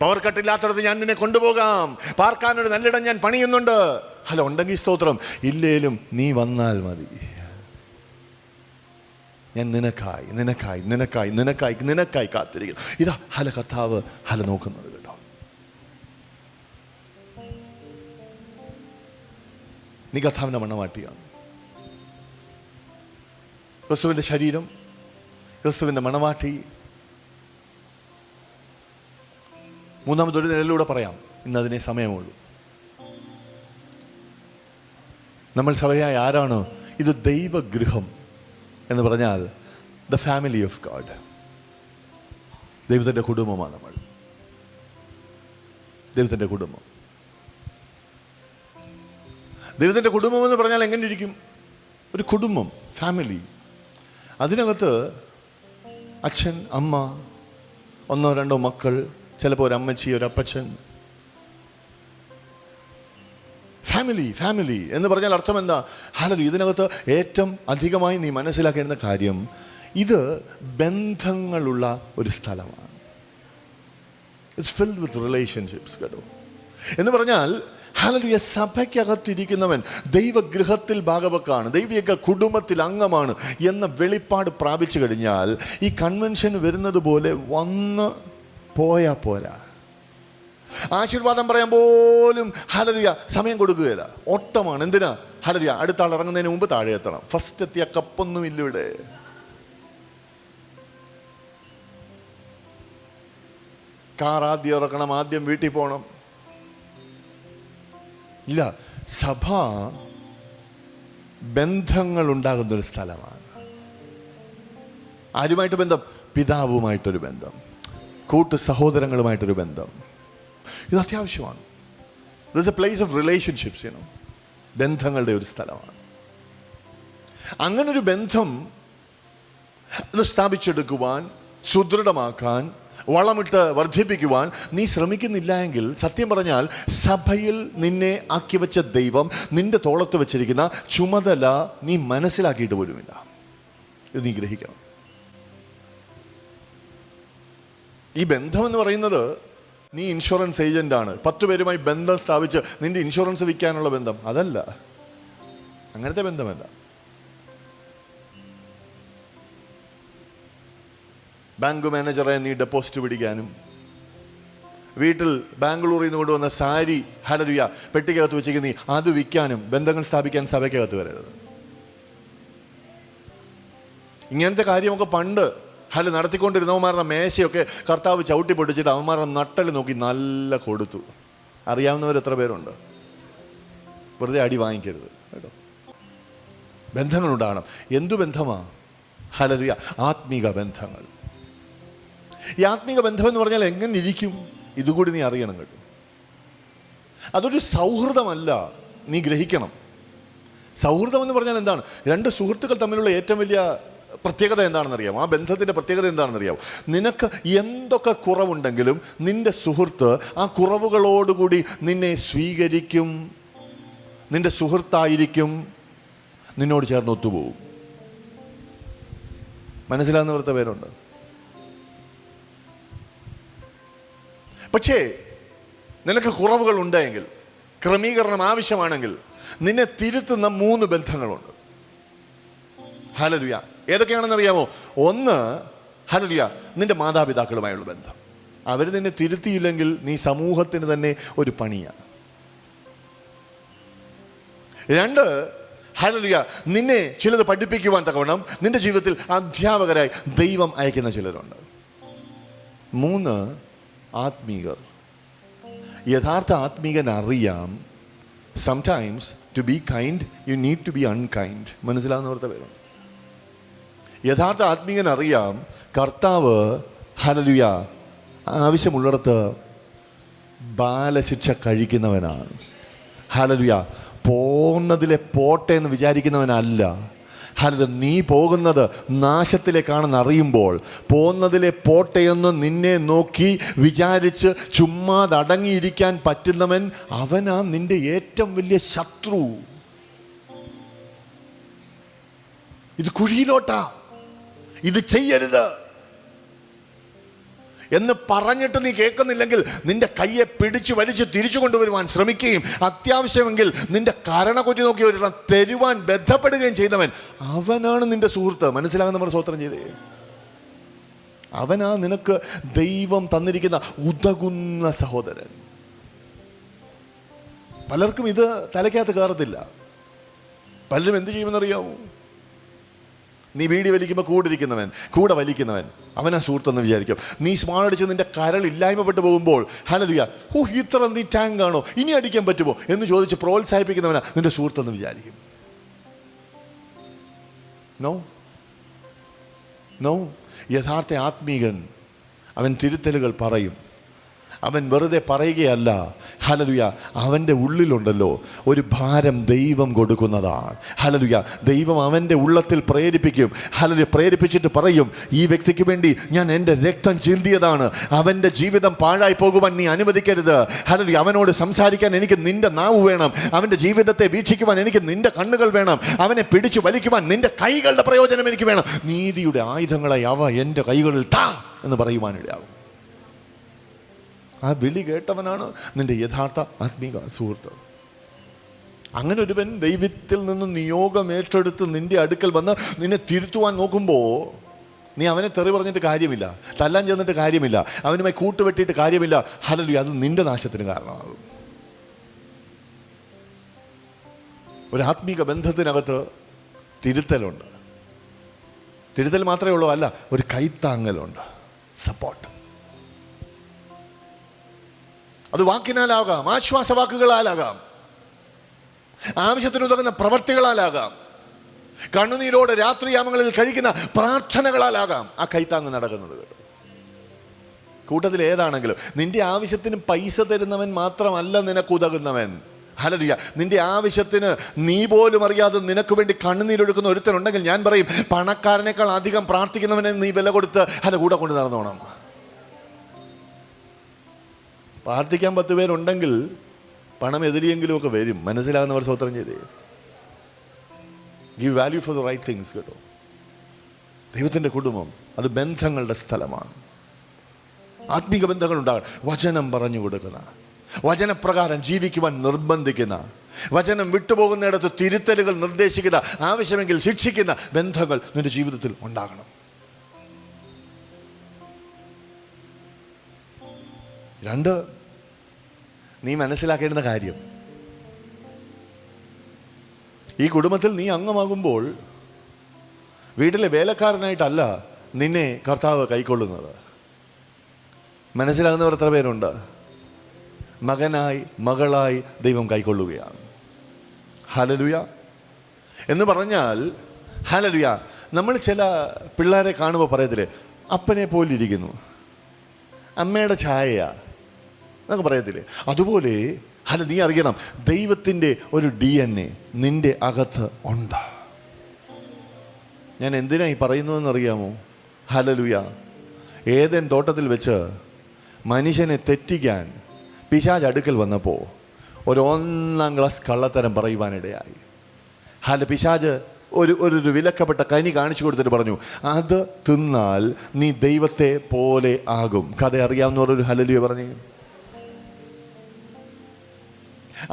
പവർ കട്ടില്ലാത്തടത്ത് ഞാൻ നിന്നെ കൊണ്ടുപോകാം, പാർക്കാനൊരു നല്ലിടം ഞാൻ പണിയുന്നുണ്ട്. ഉണ്ടെങ്കിൽ സ്തോത്രം, ഇല്ലേലും നീ വന്നാൽ മതി. ഞാൻ നിനക്കായി കാത്തിരിക്കുന്നു. ഇതാ കർത്താവ് നോക്കുന്നത് കേട്ടോ. നീ കർത്താവിൻ്റെ മണവാട്ടിയാണ്. ക്രിസ്തുവിൻ്റെ ശരീരം, ക്രിസ്തുവിൻ്റെ മണവാട്ടി. മൂന്നാമതൊരു നിലയിലൂടെ പറയാം, ഇന്നതിനെ സമയമുള്ളൂ. നമ്മൾ സഭയായി ആരാണ്? ഇത് ദൈവഗൃഹം എന്ന് പറഞ്ഞാൽ ദ ഫാമിലി ഓഫ് ഗാഡ്. ദൈവത്തിൻ്റെ കുടുംബമാണ് നമ്മൾ. ദൈവത്തിൻ്റെ കുടുംബം എന്ന് പറഞ്ഞാൽ എങ്ങനെ ഇരിക്കും? ഒരു കുടുംബം, ഫാമിലി. അതിനകത്ത് അച്ഛൻ, അമ്മ, 1-2 മക്കൾ, ചിലപ്പോൾ ഒരു അമ്മച്ചി, ഒരു അപ്പച്ചൻ. ഫാമിലി എന്ന് പറഞ്ഞാൽ അർത്ഥം എന്താ? ഇതിനകത്ത് ഏറ്റവും അധികമായി നീ മനസ്സിലാക്കേണ്ട കാര്യം, ഇത് ബന്ധങ്ങളുള്ള ഒരു സ്ഥലമാണ്. ഇറ്റ്സ് ഫിൽഡ് വിത്ത് റിലേഷൻഷിപ്സ് കേട്ടോ. എന്ന് പറഞ്ഞാൽ ഹല്ലേലൂയ, സഭയ്ക്കകത്തിരിക്കുന്നവൻ ദൈവഗൃഹത്തിൽ ഭാഗവക്കാണ്, ദൈവിക കുടുംബത്തിൽ അംഗമാണ് എന്ന വെളിപ്പാട് പ്രാപിച്ചു കഴിഞ്ഞാൽ ഈ കൺവെൻഷൻ വരുന്നത് പോലെ വന്ന് പോയാൽ പോരാ. ആശീർവാദം പറയാൻ പോലും ഹല്ലേലൂയ സമയം കൊടുക്കുകയില്ല, ഓട്ടമാണ്. എന്തിനാ? ഹല്ലേലൂയ, അടുത്ത ആൾ ഇറങ്ങുന്നതിന് മുമ്പ് താഴെ എത്തണം. ഫസ്റ്റ് എത്തിയ കപ്പൊന്നുമില്ല ഇവിടെ. കാർ ആദ്യം ഇറക്കണം, ആദ്യം വീട്ടിൽ പോകണം. ഇല്ല, സഭ ബന്ധങ്ങൾ ഉണ്ടാകുന്നൊരു സ്ഥലമാണ്. ആരുമായിട്ട് ബന്ധം? പിതാവുമായിട്ടൊരു ബന്ധം, കൂട്ടു സഹോദരങ്ങളുമായിട്ടൊരു ബന്ധം. ഇത് അത്യാവശ്യമാണ്. This A place of relationships, ബന്ധങ്ങളുടെ ഒരു സ്ഥലമാണ്. അങ്ങനൊരു ബന്ധം അത് സ്ഥാപിച്ചെടുക്കുവാൻ, സുദൃഢമാക്കാൻ, വളമിട്ട് വർദ്ധിപ്പിക്കുവാൻ നീ ശ്രമിക്കുന്നില്ല എങ്കിൽ, സത്യം പറഞ്ഞാൽ സഭയിൽ നിന്നെ ആക്കി വെച്ച ദൈവം നിന്റെ തോളത്ത് വെച്ചിരിക്കുന്ന ചുമതല നീ മനസ്സിലാക്കിയിട്ട് പോലുമില്ല. ഇത് നീ ഗ്രഹിക്കണം. ഈ ബന്ധം എന്ന് പറയുന്നത്, നീ ഇൻഷുറൻസ് ഏജൻ്റാണ്, 10 പേരുമായി ബന്ധം സ്ഥാപിച്ച് നിന്റെ ഇൻഷുറൻസ് വിൽക്കാനുള്ള ബന്ധം, അതല്ല. അങ്ങനത്തെ ബന്ധമല്ല. ബാങ്ക് മാനേജറെ നീ ഡെപ്പോസിറ്റ് പിടിക്കാനും, വീട്ടിൽ ബാംഗ്ലൂരിൽ നിന്ന് കൊണ്ടുവന്ന സാരി ഹല്ലേലൂയ പെട്ടിക്കകത്ത് വെച്ചിരിക്കുന്ന നീ അത് വിൽക്കാനും ബന്ധങ്ങൾ സ്ഥാപിക്കാൻ സഭയ്ക്കകത്ത് വരരുത്. ഇങ്ങനത്തെ കാര്യമൊക്കെ പണ്ട് നടത്തിക്കൊണ്ടിരുന്നവന്മാരുടെ മേശയൊക്കെ കർത്താവ് ചവിട്ടി പൊട്ടിച്ചിട്ട് അവന്മാരുടെ നട്ടൽ നോക്കി നല്ല കൊടുത്തു. അറിയാവുന്നവർ എത്ര പേരുണ്ട്? വെറുതെ അടി വാങ്ങിക്കരുത് കേട്ടോ. ബന്ധങ്ങളുണ്ടാകണം. എന്തു ബന്ധമാണ്? ഹല്ലേലൂയ, ആത്മീക ബന്ധങ്ങൾ. ഈ ആത്മീക ബന്ധം എന്ന് പറഞ്ഞാൽ എങ്ങനെ ഇരിക്കും? ഇതുകൂടി നീ അറിയണം കേട്ടോ. അതൊരു സൗഹൃദമല്ല, നീ ഗ്രഹിക്കണം. സൗഹൃദം എന്ന് പറഞ്ഞാൽ എന്താണ്? 2 സുഹൃത്തുക്കൾ തമ്മിലുള്ള ഏറ്റവും വലിയ പ്രത്യേകത എന്താണെന്നറിയാമോ? ആ ബന്ധത്തിൻ്റെ പ്രത്യേകത എന്താണെന്നറിയാമോ? നിനക്ക് എന്തൊക്കെ കുറവുണ്ടെങ്കിലും നിന്റെ സുഹൃത്ത് ആ കുറവുകളോടുകൂടി നിന്നെ സ്വീകരിക്കും, നിന്റെ സുഹൃത്തായിരിക്കും, നിന്നോട് ചേർന്ന് ഒത്തുപോകും. മനസ്സിലാകുന്നവരുടെ പേരുണ്ട്. പക്ഷേ നിനക്ക് കുറവുകൾ ഉണ്ടെങ്കിൽ, ക്രമീകരണം ആവശ്യമാണെങ്കിൽ, നിന്നെ തിരുത്തുന്ന 3 ബന്ധങ്ങളുണ്ട്. ഹല്ലേലൂയ. ഏതൊക്കെയാണെന്നറിയാമോ? ഒന്ന്, ഹല്ലേലൂയ, നിന്റെ മാതാപിതാക്കളുമായുള്ള ബന്ധം. അവർ നിന്നെ തിരുത്തിയില്ലെങ്കിൽ നീ സമൂഹത്തിന് തന്നെ ഒരു പണിയാണ്. 2, ഹല്ലേലൂയ, നിന്നെ ചിലത് പഠിപ്പിക്കുവാൻ തക്കവണ്ണം നിന്റെ ജീവിതത്തിൽ അധ്യാപകരായി ദൈവം അയക്കുന്ന ചിലരുണ്ട്. 3, ആത്മീകർ. യഥാർത്ഥ ആത്മീകൻ അറിയാം, sometimes to be kind you need to be unkind. മനസ്സിലാകുന്നവരുടെ പേരുണ്ട്. യഥാർത്ഥ ആത്മീകൻ അറിയാം, കർത്താവ് ഹല്ലേലൂയ ആവശ്യമുള്ളിടത്ത് ബാലശിക്ഷ കഴിക്കുന്നവനാണ്. ഹല്ലേലൂയ, പോകുന്നതിലെ പോട്ടെ എന്ന് വിചാരിക്കുന്നവനല്ല. ഹല്ലേലൂയ, നീ പോകുന്നത് നാശത്തിലേക്കാണെന്ന് അറിയുമ്പോൾ പോകുന്നതിലെ പോട്ടെയെന്ന് നിന്നെ നോക്കി വിചാരിച്ച് ചുമ്മാതടങ്ങിയിരിക്കാൻ പറ്റുന്നവൻ, അവനാ നിന്റെ ഏറ്റവും വലിയ ശത്രു. ഇത് കുഴിയിലോട്ടാ, ഇത് ചെയ്യരുത് എന്ന് പറഞ്ഞിട്ട് നീ കേൾക്കുന്നില്ലെങ്കിൽ നിന്റെ കയ്യെ പിടിച്ചു വലിച്ച് തിരിച്ചു കൊണ്ടുവരുവാൻ ശ്രമിക്കുകയും അത്യാവശ്യമെങ്കിൽ നിന്റെ കരണ കൊറ്റി നോക്കി ഒരിടം തരുവാൻ ബന്ധപ്പെടുകയും ചെയ്തവൻ, അവനാണ് നിന്റെ സുഹൃത്ത്. മനസ്സിലാകുന്നവർ സ്വോത്രം ചെയ്തേ. അവനാ നിനക്ക് ദൈവം തന്നിരിക്കുന്ന ഉതകുന്ന സഹോദരൻ. പലർക്കും ഇത് തലയ്ക്കകത്ത് കയറത്തില്ല. പലരും എന്ത് ചെയ്യുമെന്നറിയാമോ? നീ ബീഡി വലിക്കുമ്പോൾ കൂടെ വലിക്കുന്നവൻ അവനാ സുഹൃത്തെന്ന് വിചാരിക്കും. നീ സ്മാളടിച്ച് നിന്റെ കരളില്ലായ്മപ്പെട്ട് പോകുമ്പോൾ ഹല്ലേലൂയ, ഇത്ര നീ ടാങ്ക് ആണോ, ഇനി അടിക്കാൻ പറ്റുമോ എന്ന് ചോദിച്ച് പ്രോത്സാഹിപ്പിക്കുന്നവനാ നിന്റെ സുഹൃത്തെന്ന് വിചാരിക്കും. നോ. യഥാർത്ഥ ആത്മീകൻ അവൻ തിരുത്തലുകൾ പറയും, അവൻ വെറുതെ പറയുകയല്ല. ഹല്ലേലൂയ, അവൻ്റെ ഉള്ളിലുണ്ടല്ലോ ഒരു ഭാരം ദൈവം കൊടുക്കുന്നതാണ്. ഹല്ലേലൂയ, ദൈവം അവൻ്റെ ഉള്ളത്തിൽ പ്രേരിപ്പിക്കും. ഹല്ലേലൂയ, പ്രേരിപ്പിച്ചിട്ട് പറയും, ഈ വ്യക്തിക്ക് വേണ്ടി ഞാൻ എൻ്റെ രക്തം ചിന്തിയതാണ്, അവൻ്റെ ജീവിതം പാഴായി പോകുവാൻ നീ അനുവദിക്കരുത്. ഹല്ലേലൂയ, അവനോട് സംസാരിക്കാൻ എനിക്ക് നിന്റെ നാവ് വേണം, അവൻ്റെ ജീവിതത്തെ വീക്ഷിക്കുവാൻ എനിക്ക് നിന്റെ കണ്ണുകൾ വേണം, അവനെ പിടിച്ചു വലിക്കുവാൻ നിന്റെ കൈകളുടെ പ്രയോജനം എനിക്ക് വേണം. നീതിയുടെ ആയുധങ്ങളായി അവ എൻ്റെ കൈകളിൽ താ എന്ന് പറയുവാനിടയാകും. ആ വിളി കേട്ടവനാണ് നിന്റെ യഥാർത്ഥ ആത്മീക സുഹൃത്ത്. അങ്ങനെ ഒരുവൻ ദൈവത്തിൽ നിന്ന് നിയോഗം ഏറ്റെടുത്ത് നിന്റെ അടുക്കൽ വന്ന് നിന്നെ തിരുത്തുവാൻ നോക്കുമ്പോൾ നീ അവനെ തെറി പറഞ്ഞിട്ട് കാര്യമില്ല, തല്ലാൻ ചെന്നിട്ട് കാര്യമില്ല, അവനുമായി കൂട്ടുവെട്ടിയിട്ട് കാര്യമില്ല. ഹല്ലേലൂയ, അത് നിന്റെ നാശത്തിന് കാരണമാകും. ഒരു ആത്മീക ബന്ധത്തിനകത്ത് തിരുത്തലുണ്ട്. തിരുത്തൽ മാത്രമേ ഉള്ളൂ, അല്ല, ഒരു കൈത്താങ്ങലുണ്ട്, സപ്പോർട്ട്. അത് വാക്കിനാലാകാം, ആശ്വാസവാക്കുകളാലാകാം, ആവശ്യത്തിനുതകുന്ന പ്രവർത്തികളാലാകാം, കണ്ണുനീരോടെ രാത്രിയാമങ്ങളിൽ കഴിക്കുന്ന പ്രാർത്ഥനകളാലാകാം ആ കൈത്താങ്ങ് നടക്കുന്നത്. കൂട്ടത്തിൽ ഏതാണെങ്കിലും നിന്റെ ആവശ്യത്തിന് പൈസ തരുന്നവൻ മാത്രമല്ല നിനക്കുതകുന്നവൻ. ഹല്ലേലൂയ, നിന്റെ ആവശ്യത്തിന് നീ പോലും അറിയാതെ നിനക്ക് വേണ്ടി കണ്ണുനീരൊഴുക്കുന്ന ഒരുത്തനുണ്ടെങ്കിൽ ഞാൻ പറയും, പണക്കാരനേക്കാൾ അധികം പ്രാർത്ഥിക്കുന്നവനെ നീ വില കൊടുത്ത് കൂടെ കൊണ്ട് നടന്നോണം. പ്രാർത്ഥിക്കാൻ 10 പേരുണ്ടെങ്കിൽ പണം എതിരിയെങ്കിലും ഒക്കെ വരും. മനസ്സിലാകുന്നവർ സ്വത്രം ചെയ്തേ. Give value for the right things. കേട്ടോ, ദൈവത്തിൻ്റെ കുടുംബം അത് ബന്ധങ്ങളുടെ സ്ഥലമാണ്. ആത്മീക ബന്ധങ്ങൾ ഉണ്ടാകും. വചനം പറഞ്ഞു കൊടുക്കുന്ന, വചനപ്രകാരം ജീവിക്കുവാൻ നിർബന്ധിക്കുന്ന, വചനം വിട്ടുപോകുന്നിടത്ത് തിരുത്തലുകൾ നിർദ്ദേശിക്കുന്ന, ആവശ്യമെങ്കിൽ ശിക്ഷിക്കുന്ന ബന്ധങ്ങൾ നിന്റെ ജീവിതത്തിൽ ഉണ്ടാകണം. 2, നീ മനസ്സിലാക്കേണ്ടുന്ന കാര്യം, ഈ കുടുംബത്തിൽ നീ അംഗമാകുമ്പോൾ വീട്ടിലെ വേലക്കാരനായിട്ടല്ല നിന്നെ കർത്താവ് കൈക്കൊള്ളുന്നത്. മനസ്സിലാകുന്നവർ എത്ര പേരുണ്ട്? മകനായി, മകളായി ദൈവം കൈക്കൊള്ളുകയാണ്. ഹല്ലേലൂയ എന്ന് പറഞ്ഞാൽ, ഹല്ലേലൂയ, നമ്മൾ ചില പിള്ളേരെ കാണുമ്പോൾ പറയത്തില്ലേ, അപ്പനെ പോലിരിക്കുന്നു, അമ്മയുടെ ഛായയാ എന്നൊക്കെ പറയത്തില്ലേ. അതുപോലെ അല്ല, നീ അറിയണം, ദൈവത്തിൻ്റെ ഒരു DNA നിന്റെ അകത്ത് ഉണ്ട്. ഞാൻ എന്തിനായി പറയുന്നതെന്നറിയാമോ? ഹല്ലേലൂയ, ഏദൻ തോട്ടത്തിൽ വെച്ച് മനുഷ്യനെ തെറ്റിക്കാൻ പിശാച് അടുക്കൽ വന്നപ്പോൾ ഒരു 1ാം ക്ലാസ് കള്ളത്തരം പറയുവാനിടയായി. പിശാച് ഒരു വിലക്കപ്പെട്ട കനി കാണിച്ചു കൊടുത്തിട്ട് പറഞ്ഞു, അത് തിന്നാൽ നീ ദൈവത്തെ പോലെ ആകും. കഥ അറിയാവുന്നവരൊരു ഹല്ലേലൂയ പറഞ്ഞു.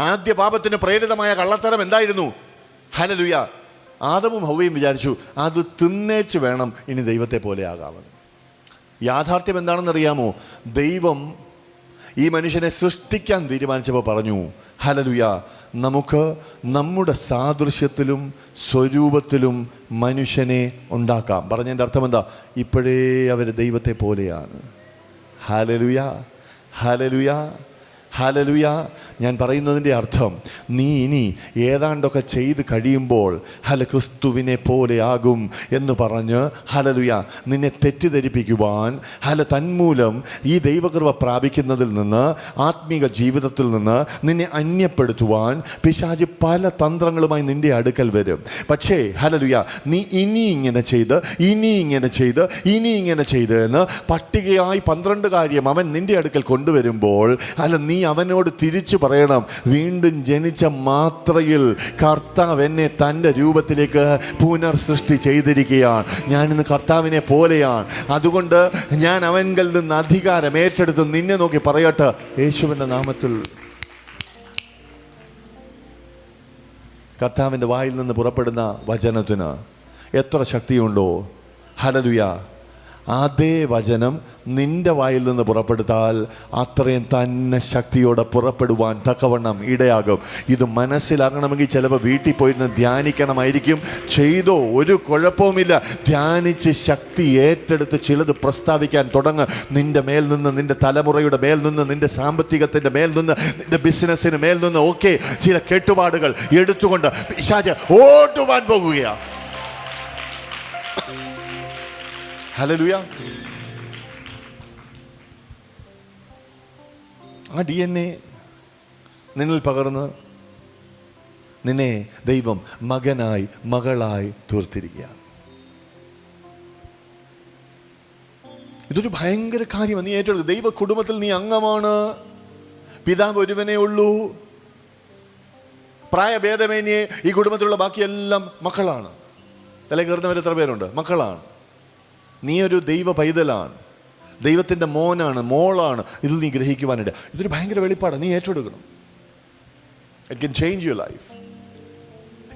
ആദ്യ പാപത്തിന് പ്രേരിതമായ കള്ളത്തരം എന്തായിരുന്നു? ഹല്ലേലൂയ, ആദമും ഹവ്വയും വിചാരിച്ചു അത് തിന്നേച്ച് വേണം ഇനി ദൈവത്തെ പോലെ ആകാമെന്ന്. യാഥാർത്ഥ്യം എന്താണെന്നറിയാമോ? ദൈവം ഈ മനുഷ്യനെ സൃഷ്ടിക്കാൻ തീരുമാനിച്ചപ്പോൾ പറഞ്ഞു, ഹല്ലേലൂയ, നമുക്ക് നമ്മുടെ സാദൃശ്യത്തിലും സ്വരൂപത്തിലും മനുഷ്യനെ ഉണ്ടാക്കാം. പറഞ്ഞതിൻ്റെ അർത്ഥം എന്താ? ഇപ്പോഴേ അവർ ദൈവത്തെ പോലെയാണ്. Hallelujah, hallelujah, hallelujah. ഞാൻ പറയുന്നതിൻ്റെ അർത്ഥം, നീ ഇനി ഏതാണ്ടൊക്കെ ചെയ്ത് കഴിയുമ്പോൾ ക്രിസ്തുവിനെ പോലെ ആകും എന്ന് പറഞ്ഞ് ഹല്ലേലൂയ നിന്നെ തെറ്റിദ്ധരിപ്പിക്കുവാൻ, തന്മൂലം ഈ ദൈവകൃപ പ്രാപിക്കുന്നതിൽ നിന്ന്, ആത്മീക ജീവിതത്തിൽ നിന്ന് നിന്നെ അന്യപ്പെടുത്തുവാൻ പിശാച് പല തന്ത്രങ്ങളുമായി നിന്റെ അടുക്കൽ വരും. പക്ഷേ ഹല്ലേലൂയ, നീ ഇനി ഇങ്ങനെ ചെയ്ത്, ഇനി ഇങ്ങനെ ചെയ്ത്, ഇനി ഇങ്ങനെ ചെയ്ത് എന്ന് പട്ടികയായി 12 കാര്യം അവൻ നിന്റെ അടുക്കൽ കൊണ്ടുവരുമ്പോൾ നീ അവനോട് തിരിച്ചു പറയണം, വീണ്ടും ജനിച്ച മാത്രയിൽ കർത്താവ് എന്നെ തൻ്റെ രൂപത്തിലേക്ക് പുനർസൃഷ്ടി ചെയ്തിരിക്കുകയാണ്. ഞാനിന്ന് കർത്താവിനെ പോലെയാണ്. അതുകൊണ്ട് ഞാൻ അവൻകിൽ നിന്ന് അധികാരം ഏറ്റെടുത്ത് നിന്നെ നോക്കി പറയട്ടെ, യേശുവിൻ്റെ നാമത്തിൽ. കർത്താവിൻ്റെ വായിൽ നിന്ന് പുറപ്പെടുന്ന വചനത്തിന് എത്ര ശക്തിയുണ്ടോ? ഹല്ലേലൂയ, അതേ വചനം നിന്റെ വായിൽ നിന്ന് പുറപ്പെടുത്താൽ അത്രയും തന്നെ ശക്തിയോടെ പുറപ്പെടുവാൻ തക്കവണ്ണം ഇടയാകും. ഇത് മനസ്സിലാകണമെങ്കിൽ ചിലപ്പോൾ വീട്ടിൽ പോയിരുന്ന് ധ്യാനിക്കണമായിരിക്കും. ചെയ്തോ, ഒരു കുഴപ്പവുമില്ല. ധ്യാനിച്ച് ശക്തി ഏറ്റെടുത്ത് ചിലത് പ്രസ്താവിക്കാൻ തുടങ്ങ്. നിന്റെ മേൽ നിന്ന്, നിന്റെ തലമുറയുടെ മേൽ നിന്ന്, നിന്റെ സാമ്പത്തികത്തിൻ്റെ മേൽ നിന്ന്, നിന്റെ ബിസിനസ്സിന് മേൽ നിന്ന് ഒക്കെ ചില കെട്ടുപാടുകൾ എടുത്തുകൊണ്ട് പിശാച് ഓടുവാൻ പോകുകയാണ്. ഹല്ലേലൂയ. ആ DNA നിന്നിൽ പകർന്ന് നിന്നെ ദൈവം മകനായി മകളായി തീർത്തിരിക്കുകയാണ്. ഇതൊരു ഭയങ്കര കാര്യമാണ്. നീ ഏറ്റെടുക്കുക. ദൈവ കുടുംബത്തിൽ നീ അംഗമാണ്. പിതാവ് ഒരുവനേ ഉള്ളൂ. പ്രായഭേദമേന്യേ ഈ കുടുംബത്തിലുള്ള ബാക്കിയെല്ലാം മക്കളാണ്. തല കയറുന്നവർ എത്ര പേരുണ്ട്? മക്കളാണ്. നീ ഒരു ദൈവ പൈതലാണ്, ദൈവത്തിൻ്റെ മോനാണ്, മോളാണ്. ഇത് നീ ഗ്രഹിക്കുവാനിട. ഇതൊരു ഭയങ്കര വെളിപ്പാടാണ്. നീ ഏറ്റെടുക്കണം. It can change your life.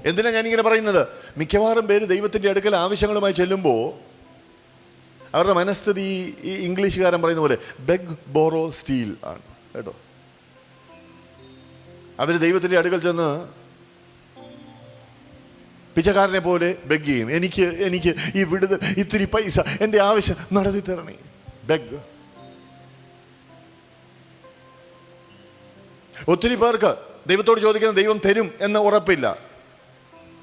എന്തിനാ ഞാനിങ്ങനെ പറയുന്നത്? മിക്കവാറും പേര് ദൈവത്തിൻ്റെ അടുക്കൽ ആവശ്യങ്ങളുമായി ചെല്ലുമ്പോൾ അവരുടെ മനസ്ഥിതി ഈ ഇംഗ്ലീഷുകാരൻ പറയുന്ന പോലെ ബെഗ് ബോറോ സ്റ്റീൽ ആണ് കേട്ടോ. അവർ ദൈവത്തിൻ്റെ അടുക്കൽ ചെന്ന് പിച്ചക്കാരനെ പോലെ ബെഗ് ചെയ്യും. എനിക്ക് ഈ വിടുതൽ, ഇത്തിരി പൈസ, എൻ്റെ ആവശ്യം നടത്തി തരണേ. ബെഗ്. ഒത്തിരി പേർക്ക് ദൈവത്തോട് ചോദിക്കുന്ന ദൈവം തരും എന്ന ഉറപ്പില്ല.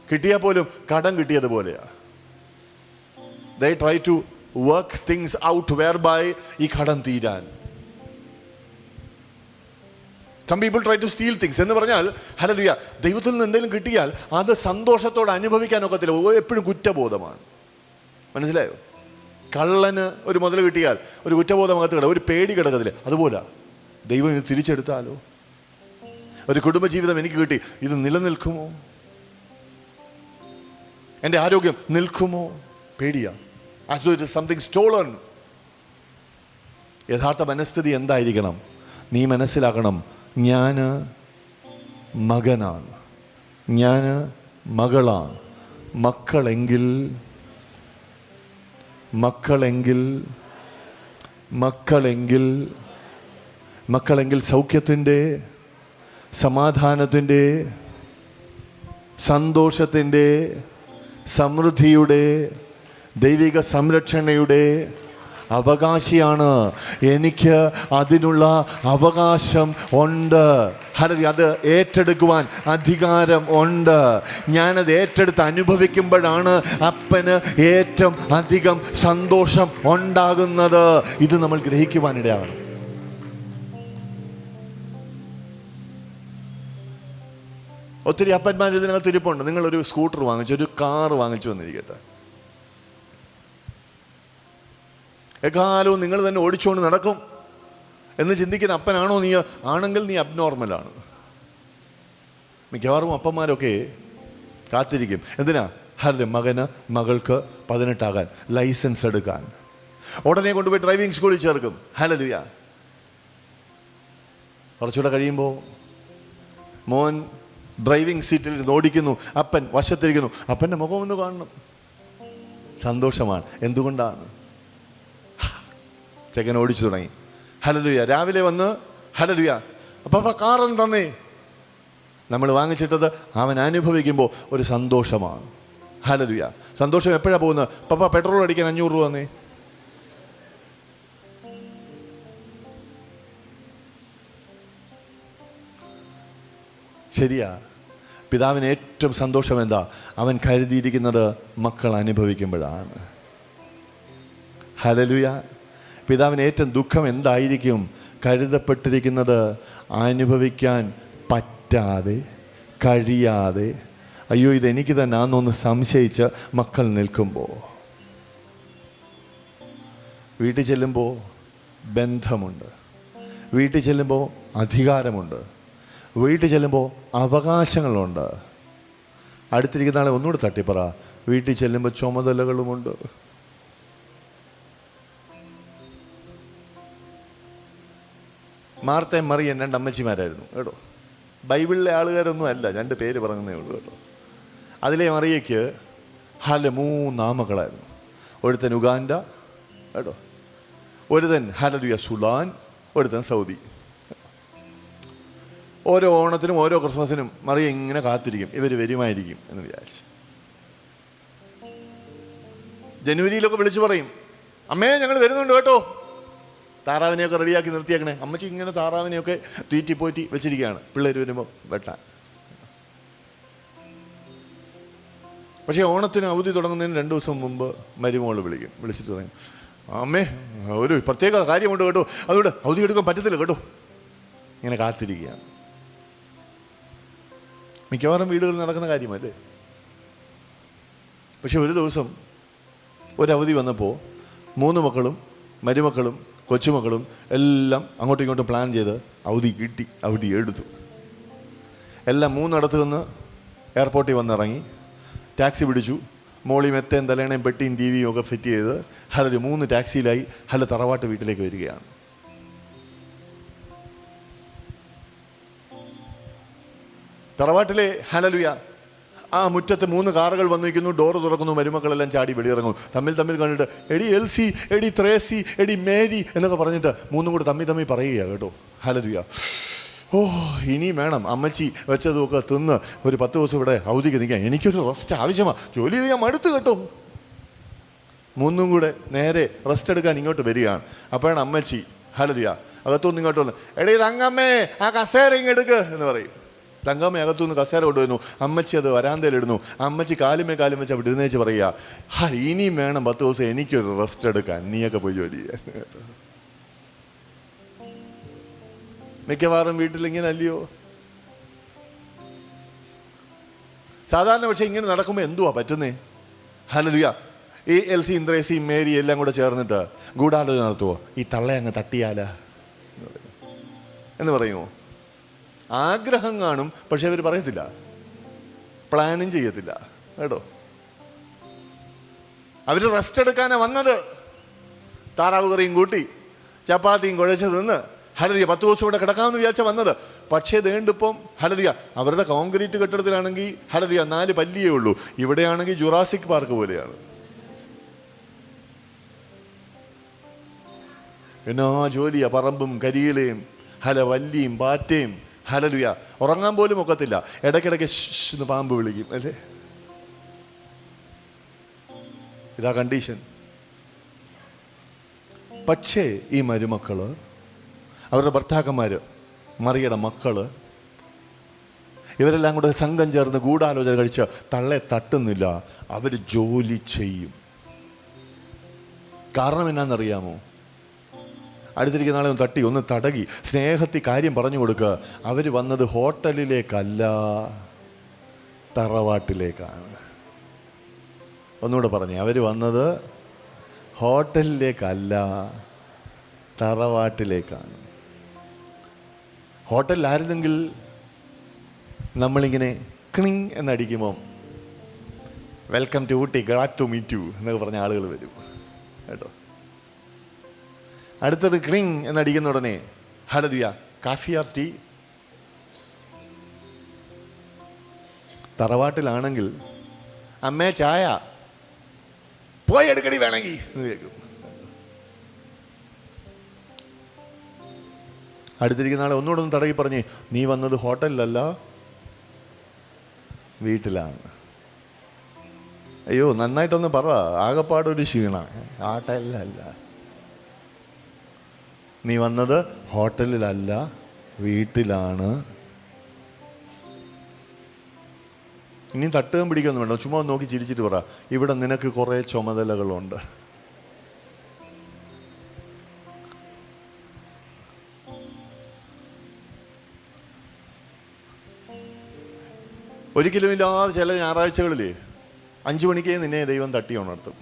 കിട്ടിയാൽ പോലും കടം കിട്ടിയതുപോലെയാ. They try to work things out whereby ഈ കടം തീരാൻ. Some people try to steal things. എന്ന് പറഞ്ഞാൽ ഹല്ലേലൂയ, ദൈവത്തിൽ നിന്ന് എന്തെങ്കിലും കിട്ടിയാൽ അത് സന്തോഷത്തോടെ അനുഭവിക്കാൻ ഒക്കത്തില്ല. എപ്പോഴും കുറ്റബോധമാണ്. മനസ്സിലായോ? കള്ളന് ഒരു മുതൽ കിട്ടിയാൽ ഒരു കുറ്റബോധമകത്ത് കിടക്കും, ഒരു പേടി കിടക്കത്തില്ല. അതുപോലെ ദൈവം ഇത് തിരിച്ചെടുത്താലോ? ഒരു കുടുംബജീവിതം എനിക്ക് കിട്ടി, ഇത് നിലനിൽക്കുമോ? എൻ്റെ ആരോഗ്യം നിൽക്കുമോ? പേടിയാ. As though it is something stolen. യഥാർത്ഥ മനസ്ഥിതി എന്തായിരിക്കണം? നീ മനസ്സിലാക്കണം, ഞാൻ മകനാണ്, ഞാൻ മകളാണ്. മക്കളെങ്കിൽ സൗഖ്യത്തിൻ്റെ, സമാധാനത്തിൻ്റെ, സന്തോഷത്തിൻ്റെ, സമൃദ്ധിയുടെ, ദൈവിക സംരക്ഷണയുടെ അവകാശിയാണ്. എനിക്ക് അതിനുള്ള അവകാശം ഉണ്ട്. അത് ഏറ്റെടുക്കുവാൻ അധികാരം ഉണ്ട്. ഞാനത് ഏറ്റെടുത്ത് അനുഭവിക്കുമ്പോഴാണ് അപ്പന് ഏറ്റവും അധികം സന്തോഷം ഉണ്ടാകുന്നത്. ഇത് നമ്മൾ ഗ്രഹിക്കുവാനിടയാണ്. ഒത്തിരി അപ്പന്മാർ ഇതിനകത്ത് ഇരിപ്പുണ്ട്. നിങ്ങളൊരു സ്കൂട്ടർ വാങ്ങിച്ചു, ഒരു കാറ് വാങ്ങിച്ചു വന്നിരിക്കട്ടെ. എക്കാലവും നിങ്ങൾ തന്നെ ഓടിച്ചുകൊണ്ട് നടക്കും എന്ന് ചിന്തിക്കുന്ന അപ്പനാണോ നീ? ആണെങ്കിൽ നീ അബ്നോർമലാണ്. മിക്കവാറും അപ്പന്മാരൊക്കെ കാത്തിരിക്കും. എന്തിനാ? മകന് മകൾക്ക് 18 ആകാൻ, ലൈസൻസ് എടുക്കാൻ. ഉടനെ കൊണ്ടുപോയി ഡ്രൈവിംഗ് സ്കൂളിൽ ചേർക്കും. ഹല്ലേലൂയ. കുറച്ചുകൂടെ കഴിയുമ്പോൾ മോൻ ഡ്രൈവിംഗ് സീറ്റിൽ ഇരുന്ന് ഓടിക്കുന്നു, അപ്പൻ വശത്തിരിക്കുന്നു. അപ്പൻ്റെ മുഖം ഒന്ന് കാണണം. സന്തോഷമാണ്. എന്തുകൊണ്ടാണ്? ചെക്കൻ ഓടിച്ചു തുടങ്ങി. ഹല്ലേലൂയ. രാവിലെ വന്ന് ഹല്ലേലൂയ, അപ്പ കാറൊന്നും തന്നേ. നമ്മൾ വാങ്ങിച്ചിട്ടത് അവൻ അനുഭവിക്കുമ്പോൾ ഒരു സന്തോഷമാണ്. ഹല്ലേലൂയ. സന്തോഷം എപ്പോഴാണ് പോകുന്നത്? പപ്പ പെട്രോൾ അടിക്കാൻ 500 രൂപ തന്നേ. ശരിയാ. പിതാവിന് ഏറ്റവും സന്തോഷം എന്താ? അവൻ കരുതിയിരിക്കുന്നത് മക്കൾ അനുഭവിക്കുമ്പോഴാണ്. ഹല്ലേലൂയ. പിതാവിന് ഏറ്റവും ദുഃഖം എന്തായിരിക്കും? കരുതപ്പെട്ടിരിക്കുന്നത് അനുഭവിക്കാൻ പറ്റാതെ, കഴിയാതെ, അയ്യോ ഇതെനിക്ക് തന്നെ ആണെന്നൊന്ന് സംശയിച്ച് മക്കൾ നിൽക്കുമ്പോൾ. വീട്ടിൽ ചെല്ലുമ്പോൾ ബന്ധമുണ്ട്, വീട്ടിൽ ചെല്ലുമ്പോൾ അധികാരമുണ്ട്, വീട്ടിൽ ചെല്ലുമ്പോൾ അവകാശങ്ങളുണ്ട്. അടുത്തിരിക്കുന്ന ആളെ ഒന്നുകൂടെ തട്ടിപ്പറ, വീട്ടിൽ ചെല്ലുമ്പോൾ ചുമതലകളുമുണ്ട്. മാർത്തയും മറിയൻ 2 അമ്മച്ചിമാരായിരുന്നു കേട്ടോ. ബൈബിളിലെ ആളുകാരൊന്നും അല്ല, 2 പേര് പറഞ്ഞതേ ഉള്ളൂ കേട്ടോ. അതിലെ മറിയയ്ക്ക് 3 ആമക്കളായിരുന്നു. ഒരുത്തൻ ഉഗാണ്ട കേട്ടോ, ഒരുത്തൻ ഹല്ലേലൂയ സുലാൻ, ഒരുത്തൻ സൗദി. ഓരോ ഓണത്തിനും ഓരോ ക്രിസ്മസിനും മറിയ ഇങ്ങനെ കാത്തിരിക്കും, ഇവർ വരുമായിരിക്കും എന്ന് വിചാരിച്ച്. ജനുവരിയിലൊക്കെ വിളിച്ചു പറയും, അമ്മേ ഞങ്ങൾ വരുന്നുണ്ട് കേട്ടോ, താറാവിനെയൊക്കെ റെഡിയാക്കി നിർത്തിയേക്കണേ. അമ്മച്ചി ഇങ്ങനെ താറാവിനെയൊക്കെ തീറ്റിപ്പോറ്റി വെച്ചിരിക്കുകയാണ്, പിള്ളേർ വരുമ്പോൾ വെട്ടാൻ. പക്ഷേ ഓണത്തിന് അവധി തുടങ്ങുന്നതിന് 2 ദിവസം മുമ്പ് മരുമോള് വിളിക്കും. വിളിച്ചിട്ട് പറയും, അമ്മേ ഒരു പ്രത്യേക കാര്യമുണ്ട് കേട്ടോ, അതുകൊണ്ട് അവധി എടുക്കാൻ പറ്റത്തില്ല കേട്ടോ. ഇങ്ങനെ കാത്തിരിക്കുകയാണ്. മിക്കവാറും വീടുകളിൽ നടക്കുന്ന കാര്യമല്ലേ. പക്ഷെ ഒരു ദിവസം ഒരവധി വന്നപ്പോൾ 3 മക്കളും മരുമക്കളും കൊച്ചുമക്കളും എല്ലാം അങ്ങോട്ടും ഇങ്ങോട്ടും പ്ലാൻ ചെയ്ത് അവധി കിട്ടി, അവധി എടുത്തു. എല്ലാം 3 നിന്ന് എയർപോർട്ടിൽ വന്നിറങ്ങി, ടാക്സി പിടിച്ചു. മോളി മെത്തേം തലേണയും പെട്ടിയും ടി വിയും ഒക്കെ ഫിറ്റ് ചെയ്ത് ഹലൊരു 3 ടാക്സിയിലായി ഹല തറവാട്ട് വീട്ടിലേക്ക് വരികയാണ്. തറവാട്ടിലെ ഹലലുയ ആ മുറ്റത്ത് 3 കാറുകൾ വന്നു നിൽക്കുന്നു. ഡോറ് തുറക്കുന്നു, മരുമക്കളെല്ലാം ചാടി വെളിയിറങ്ങും. തമ്മിൽ കണ്ടിട്ട് എടി എൽസി, എടി ത്രേസി, എടി മേരി എന്നൊക്കെ പറഞ്ഞിട്ട് 3 കൂടെ തമ്മിൽ പറയുക കേട്ടോ. ഹലലുയ, ഓ ഇനിയും വേണം അമ്മച്ചി വെച്ചതൊക്കെ തിന്ന് ഒരു 10 ദിവസം ഇവിടെ അവധിക്ക് നിൽക്കാം, എനിക്കൊരു റെസ്റ്റ് ആവശ്യമാണ്, ജോലി ചെയ്ത് ഞാൻ മടുത്ത് കേട്ടോ. 3 കൂടെ നേരെ റെസ്റ്റ് എടുക്കാൻ ഇങ്ങോട്ട് വരികയാണ്. അപ്പോഴാണ് അമ്മച്ചി ഹലലുയ അകത്തുനിന്ന് ഇങ്ങോട്ട് വന്ന്, എടീ തങ്കമ്മേ ആ കസേര ഇങ്ങെടുക്ക് എന്ന് പറയും. തങ്കമ്മ അകത്തുനിന്ന് കസേര കൊണ്ടുവരുന്നു. അമ്മച്ചി അത് വരാന്തയിലിടുന്നു. അമ്മച്ചി കാലും വെച്ച് അവിടെ ഇരുന്നേച്ച് പറയുക, ഇനിയും വേണം 10 ദിവസം എനിക്കൊരു റെസ്റ്റ് എടുക്കാൻ, നീയൊക്കെ പോയി ജോലി ചെയ്യാൻ. മിക്കവാറും വീട്ടിലിങ്ങനെ അല്ലയോ സാധാരണ. പക്ഷെ ഇങ്ങനെ നടക്കുമ്പോൾ എന്തുവാ പറ്റുന്നേ? ഹല്ലേലൂയ. ഈ എൽസി ഇന്ദ്രേസി മേരി എല്ലാം കൂടെ ചേർന്നിട്ട് ഗൂഢാലോചന നടത്തുവോ? ഈ തള്ളയെ അങ്ങ് തട്ടിയാല എന്ന് പറയുമോ? ആഗ്രഹം കാണും, പക്ഷെ അവർ പറയത്തില്ല, പ്ലാനും ചെയ്യത്തില്ല കേട്ടോ. അവർ റെസ്റ്റ് എടുക്കാനാണ് വന്നത്. താറാവ് കറിയും കൂട്ടി ചപ്പാത്തിയും കുഴച്ച് നിന്ന് ഹലരിയ 10 ദിവസം ഇവിടെ കിടക്കാമെന്ന് വിചാരിച്ച വന്നത്. പക്ഷേ വേണ്ടിപ്പം ഹലരിയ അവരുടെ കോൺക്രീറ്റ് കെട്ടിടത്തിലാണെങ്കിൽ ഹലരിയ 4 പല്ലിയേ ഉള്ളൂ. ഇവിടെയാണെങ്കിൽ ജുറാസിക് പാർക്ക് പോലെയാണ്. എന്നാ ജോലിയാ, പറമ്പും കരിയിലയും വല്ലിയും പാറ്റയും ഹലലുയ. ഉറങ്ങാൻ പോലും ഒക്കത്തില്ല. ഇടയ്ക്കിടയ്ക്ക് എന്ന് പാമ്പ് വിളിക്കും അല്ലേ. ഇതാ കണ്ടീഷൻ. പക്ഷേ ഈ മരുമക്കള്, അവരുടെ ഭർത്താക്കന്മാര്, മറിയുടെ മക്കള്, ഇവരെല്ലാം കൂടെ സംഘം ചേർന്ന് ഗൂഢാലോചന കഴിച്ച് തള്ളെ തട്ടുന്നില്ല. അവർ ജോലി ചെയ്യും. കാരണം എന്നാന്നറിയാമോ? അടുത്തിരിക്കുന്ന ആളെ ഒന്ന് തട്ടി, ഒന്ന് തടകി, സ്നേഹത്തിൽ കാര്യം പറഞ്ഞു കൊടുക്കുക. അവർ വന്നത് ഹോട്ടലിലേക്കല്ല, തറവാട്ടിലേക്കാണ്. ഒന്നുകൂടെ പറഞ്ഞേ, അവർ വന്നത് ഹോട്ടലിലേക്കല്ല, തറവാട്ടിലേക്കാണ്. ഹോട്ടലിലായിരുന്നെങ്കിൽ നമ്മളിങ്ങനെ ക്ലിങ് എന്നടിക്കുമ്പം welcome to Ooty, glad to meet you എന്നൊക്കെ പറഞ്ഞ ആളുകൾ വരും കേട്ടോ. അടുത്തത് ക്ലിങ് എന്നടിക്കുന്ന ഉടനെ ഹലദിയ കാഫി ആർ ടീ. തറവാട്ടിലാണെങ്കിൽ അമ്മേ ചായ, പോയി എടുക്കടി വേണമെങ്കിൽ എന്ന് കേൾക്കും. അടുത്തിരിക്കുന്ന ആളെ ഒന്നുകൂടെ ഒന്ന് തടകി പറഞ്ഞേ, നീ വന്നത് ഹോട്ടലിലല്ല, വീട്ടിലാണ്. അയ്യോ നന്നായിട്ടൊന്ന് പറ, ആകെപ്പാടൊരു ക്ഷീണ. ഹോട്ടലിലല്ല, നീ വന്നത് ഹോട്ടലിലല്ല, വീട്ടിലാണ്. ഇനി തട്ടുകയും പിടിക്കൊന്നും വേണ്ട, ചുമ്മാ നോക്കി ചിരിച്ചിട്ട് പറ, ഇവിടെ നിനക്ക് കുറേ ചുമതലകളുണ്ട്. ഒരിക്കലും ഇല്ലാതെ ചില ഞായറാഴ്ചകളിൽ 5 മണിക്കേ നിന്നെ ദൈവം തട്ടി ഉണർത്തും.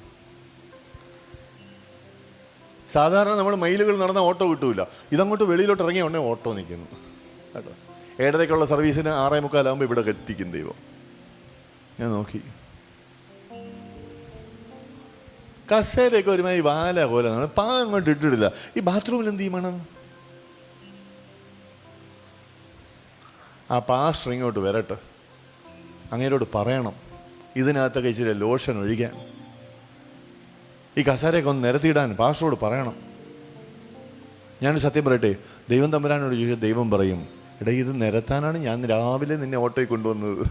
സാധാരണ നമ്മൾ മൈലുകൾ നടന്ന ഓട്ടോ കിട്ടൂല. ഇതങ്ങോട്ട് വെളിയിലോട്ട് ഇറങ്ങിയ ഉടനെ ഓട്ടോ നിൽക്കുന്നു കേട്ടോ. 7:30 സർവീസിന് 6:45 ഇവിടെ എത്തിക്കും ദൈവം. ഞാൻ നോക്കി, കസേരയൊക്കെ ഒരുമാതിരി വാല പോലെ അങ്ങോട്ട് ഇട്ടിടില്ല. ഈ ബാത്റൂമിൽ എന്ത് ചെയ്യണം? ആ പാസ്റ്റർ ഇങ്ങോട്ട് വരട്ടെ, അങ്ങേരോട് പറയണം ഇതിനകത്തൊക്കെ ഇച്ചിരി ലോഷൻ ഒഴിക്കാൻ, ഈ കസേരയൊക്കെ ഒന്ന് നിരത്തിയിടാൻ പാസ്റ്ററോട് പറയണം. ഞാനൊരു സത്യം പറയട്ടെ, ദൈവം തമ്പുരാനോട് ചോദിച്ചാൽ ദൈവം പറയും, എടാ ഇത് നിരത്താനാണ് ഞാൻ രാവിലെ നിന്നെ ഓട്ടോയിൽ കൊണ്ടുവന്നത്.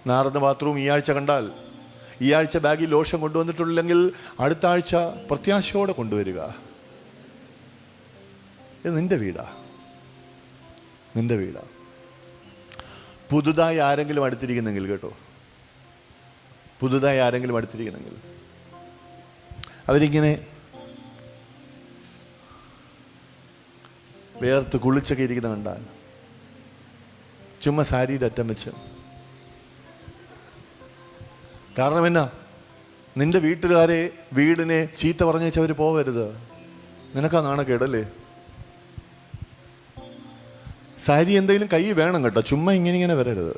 നാറുന്ന ബാത്റൂം ഈ ആഴ്ച കണ്ടാൽ, ഈ ആഴ്ച ബാഗിൽ ലോഷൻ കൊണ്ടുവന്നിട്ടില്ലെങ്കിൽ അടുത്ത ആഴ്ച പ്രത്യാശയോടെ കൊണ്ടുവരിക. ഇത് നിന്റെ വീടാ, നിന്റെ വീടാ. പുതുതായി ആരെങ്കിലും അടുത്തിരിക്കുന്നെങ്കിൽ കേട്ടോ, പുതുതായി ആരെങ്കിലും അടുത്തിരിക്കുന്നെങ്കിൽ അവരിങ്ങനെ വേർത്ത് കുളിച്ചൊക്കെ ഇരിക്കുന്ന കണ്ടാൽ ചുമ്മാ സാരിയുടെ അറ്റം വെച്ച്. കാരണം എന്നാ, നിന്റെ വീട്ടുകാരെ വീടിനെ ചീത്ത പറഞ്ഞേച്ചവർ പോവരുത്. നിനക്കാ നാണക്കേടല്ലേ? സാരി എന്തെങ്കിലും കൈ വേണം കേട്ടോ, ചുമ്മാ ഇങ്ങനെ വരരുത്.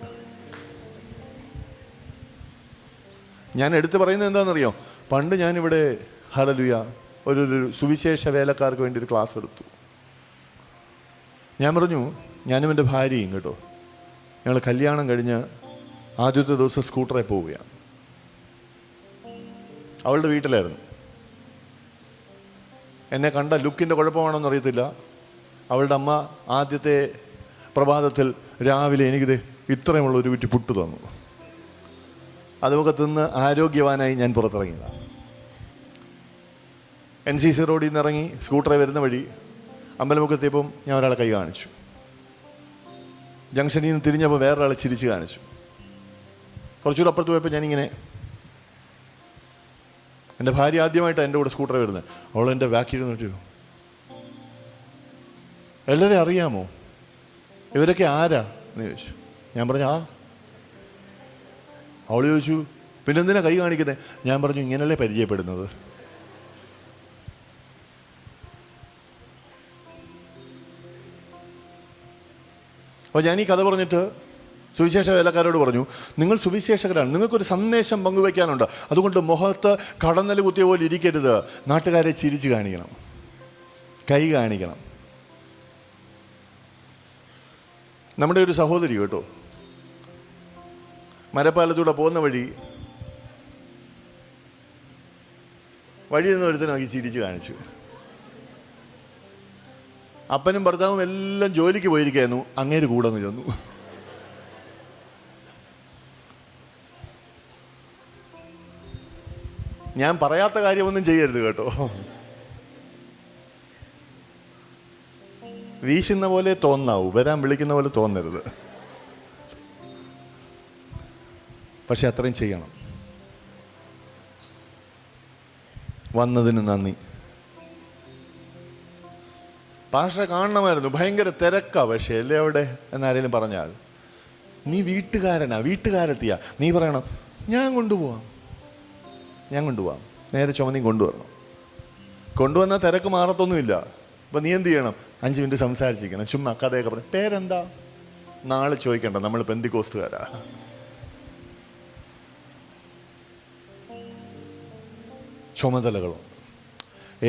ഞാൻ എടുത്തു പറയുന്നത് എന്താണെന്നറിയോ? പണ്ട് ഞാനിവിടെ ഹല്ലേലൂയ ഒരു സുവിശേഷ വേലക്കാർക്ക് വേണ്ടി ഒരു ക്ലാസ് എടുത്തു. ഞാൻ പറഞ്ഞു, ഞാനും എൻ്റെ ഭാര്യയും കേട്ടോ, ഞങ്ങൾ കല്യാണം കഴിഞ്ഞ് ആദ്യത്തെ ദിവസം സ്കൂട്ടറിൽ പോവുകയാണ്. അവളുടെ വീട്ടിലായിരുന്നു. എന്നെ കണ്ട ലുക്കിൻ്റെ കുഴപ്പമാണോന്ന് അറിയത്തില്ല, അവളുടെ അമ്മ ആദ്യത്തെ പ്രഭാതത്തിൽ രാവിലെ എനിക്കിത് ഇത്രയുമുള്ള ഒരു കുറ്റി പുട്ട് തന്നു. അതുമൊക്കെ തിന്ന് ആരോഗ്യവാനായി ഞാൻ പുറത്തിറങ്ങിയതാണ്. NCC റോഡിൽ നിന്ന് ഇറങ്ങി സ്കൂട്ടറിൽ വരുന്ന വഴി അമ്പലമുഖത്തെത്തിയപ്പം ഞാൻ ഒരാളെ കൈ കാണിച്ചു. ജംഗ്ഷനിൽ നിന്ന് തിരിഞ്ഞപ്പോൾ വേറൊരാളെ ചിരിച്ച് കാണിച്ചു. കുറച്ചുകൂടെ അപ്പുറത്ത് പോയപ്പോൾ ഞാനിങ്ങനെ, എൻ്റെ ഭാര്യ ആദ്യമായിട്ടാണ് എൻ്റെ കൂടെ സ്കൂട്ടറിൽ വരുന്നത്. അവൾ എൻ്റെ ബാക്കിൽ ഇരുന്നിട്ട്, എല്ലാവരെയും അറിയാമോ, ഇവരൊക്കെ ആരാ എന്ന് ചോദിച്ചു. ഞാൻ പറഞ്ഞു ആ. അവൾ ചോദിച്ചു പിന്നെന്തിനാ കൈ കാണിക്കുന്നത്? ഞാൻ പറഞ്ഞു ഇങ്ങനല്ലേ പരിചയപ്പെടുന്നത്. അപ്പോൾ ഞാൻ ഈ കഥ പറഞ്ഞിട്ട് സുവിശേഷ വേലക്കാരോട് പറഞ്ഞു, നിങ്ങൾ സുവിശേഷകരാണ്, നിങ്ങൾക്കൊരു സന്ദേശം പങ്കുവയ്ക്കാനുണ്ട്. അതുകൊണ്ട് മുഖത്ത് കടന്നൽ കുത്തിയ പോലെ ഇരിക്കരുത്. നാട്ടുകാരെ ചിരിച്ച് കാണിക്കണം, കൈ കാണിക്കണം. നമ്മുടെ ഒരു സഹോദരി കേട്ടോ, മരപ്പാലത്തൂടെ പോകുന്ന വഴി നിന്ന് ഒരുത്തനാക്കി ചിരിച്ച് കാണിച്ചു. അപ്പനും ഭർത്താവും എല്ലാം ജോലിക്ക് പോയിരിക്കായിരുന്നു, അങ്ങേര് കൂടെ അങ്ങ് ചെന്നു. ഞാൻ പറയാത്ത കാര്യമൊന്നും ചെയ്യരുത് കേട്ടോ. വീശുന്ന പോലെ തോന്നാവൂ, വരാൻ വിളിക്കുന്ന പോലെ തോന്നരുത്. പക്ഷെ അത്രയും ചെയ്യണം. വന്നതിന് നന്ദി. പാഷ കാണണമായിരുന്നു, ഭയങ്കര തിരക്കാ. പക്ഷേ അല്ലേ അവിടെ എന്നാരെങ്കിലും പറഞ്ഞാൽ, നീ വീട്ടുകാരനാ, വീട്ടുകാരെത്തിയാ, നീ പറയണം ഞാൻ കൊണ്ടുപോവാം. നേരെ ചുമന്നീ കൊണ്ടുവരണം. കൊണ്ടുവന്നാൽ തിരക്ക് മാറത്തൊന്നുമില്ല. അപ്പം നീ എന്ത് ചെയ്യണം? 5 മിനിറ്റ് സംസാരിച്ചിരിക്കണം, ചുമ്മാ കഥയൊക്കെ പറഞ്ഞു. പേരെന്താ? നാളെ ചോദിക്കണ്ട, നമ്മൾ പെന്തിക്കോസ്തുകാരാ. ചുമതലകളും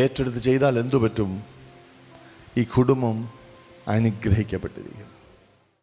ഏറ്റെടുത്ത് ചെയ്താൽ എന്തു പറ്റും? ഈ കുടുംബം അനുഗ്രഹിക്കപ്പെട്ടിരിക്കും.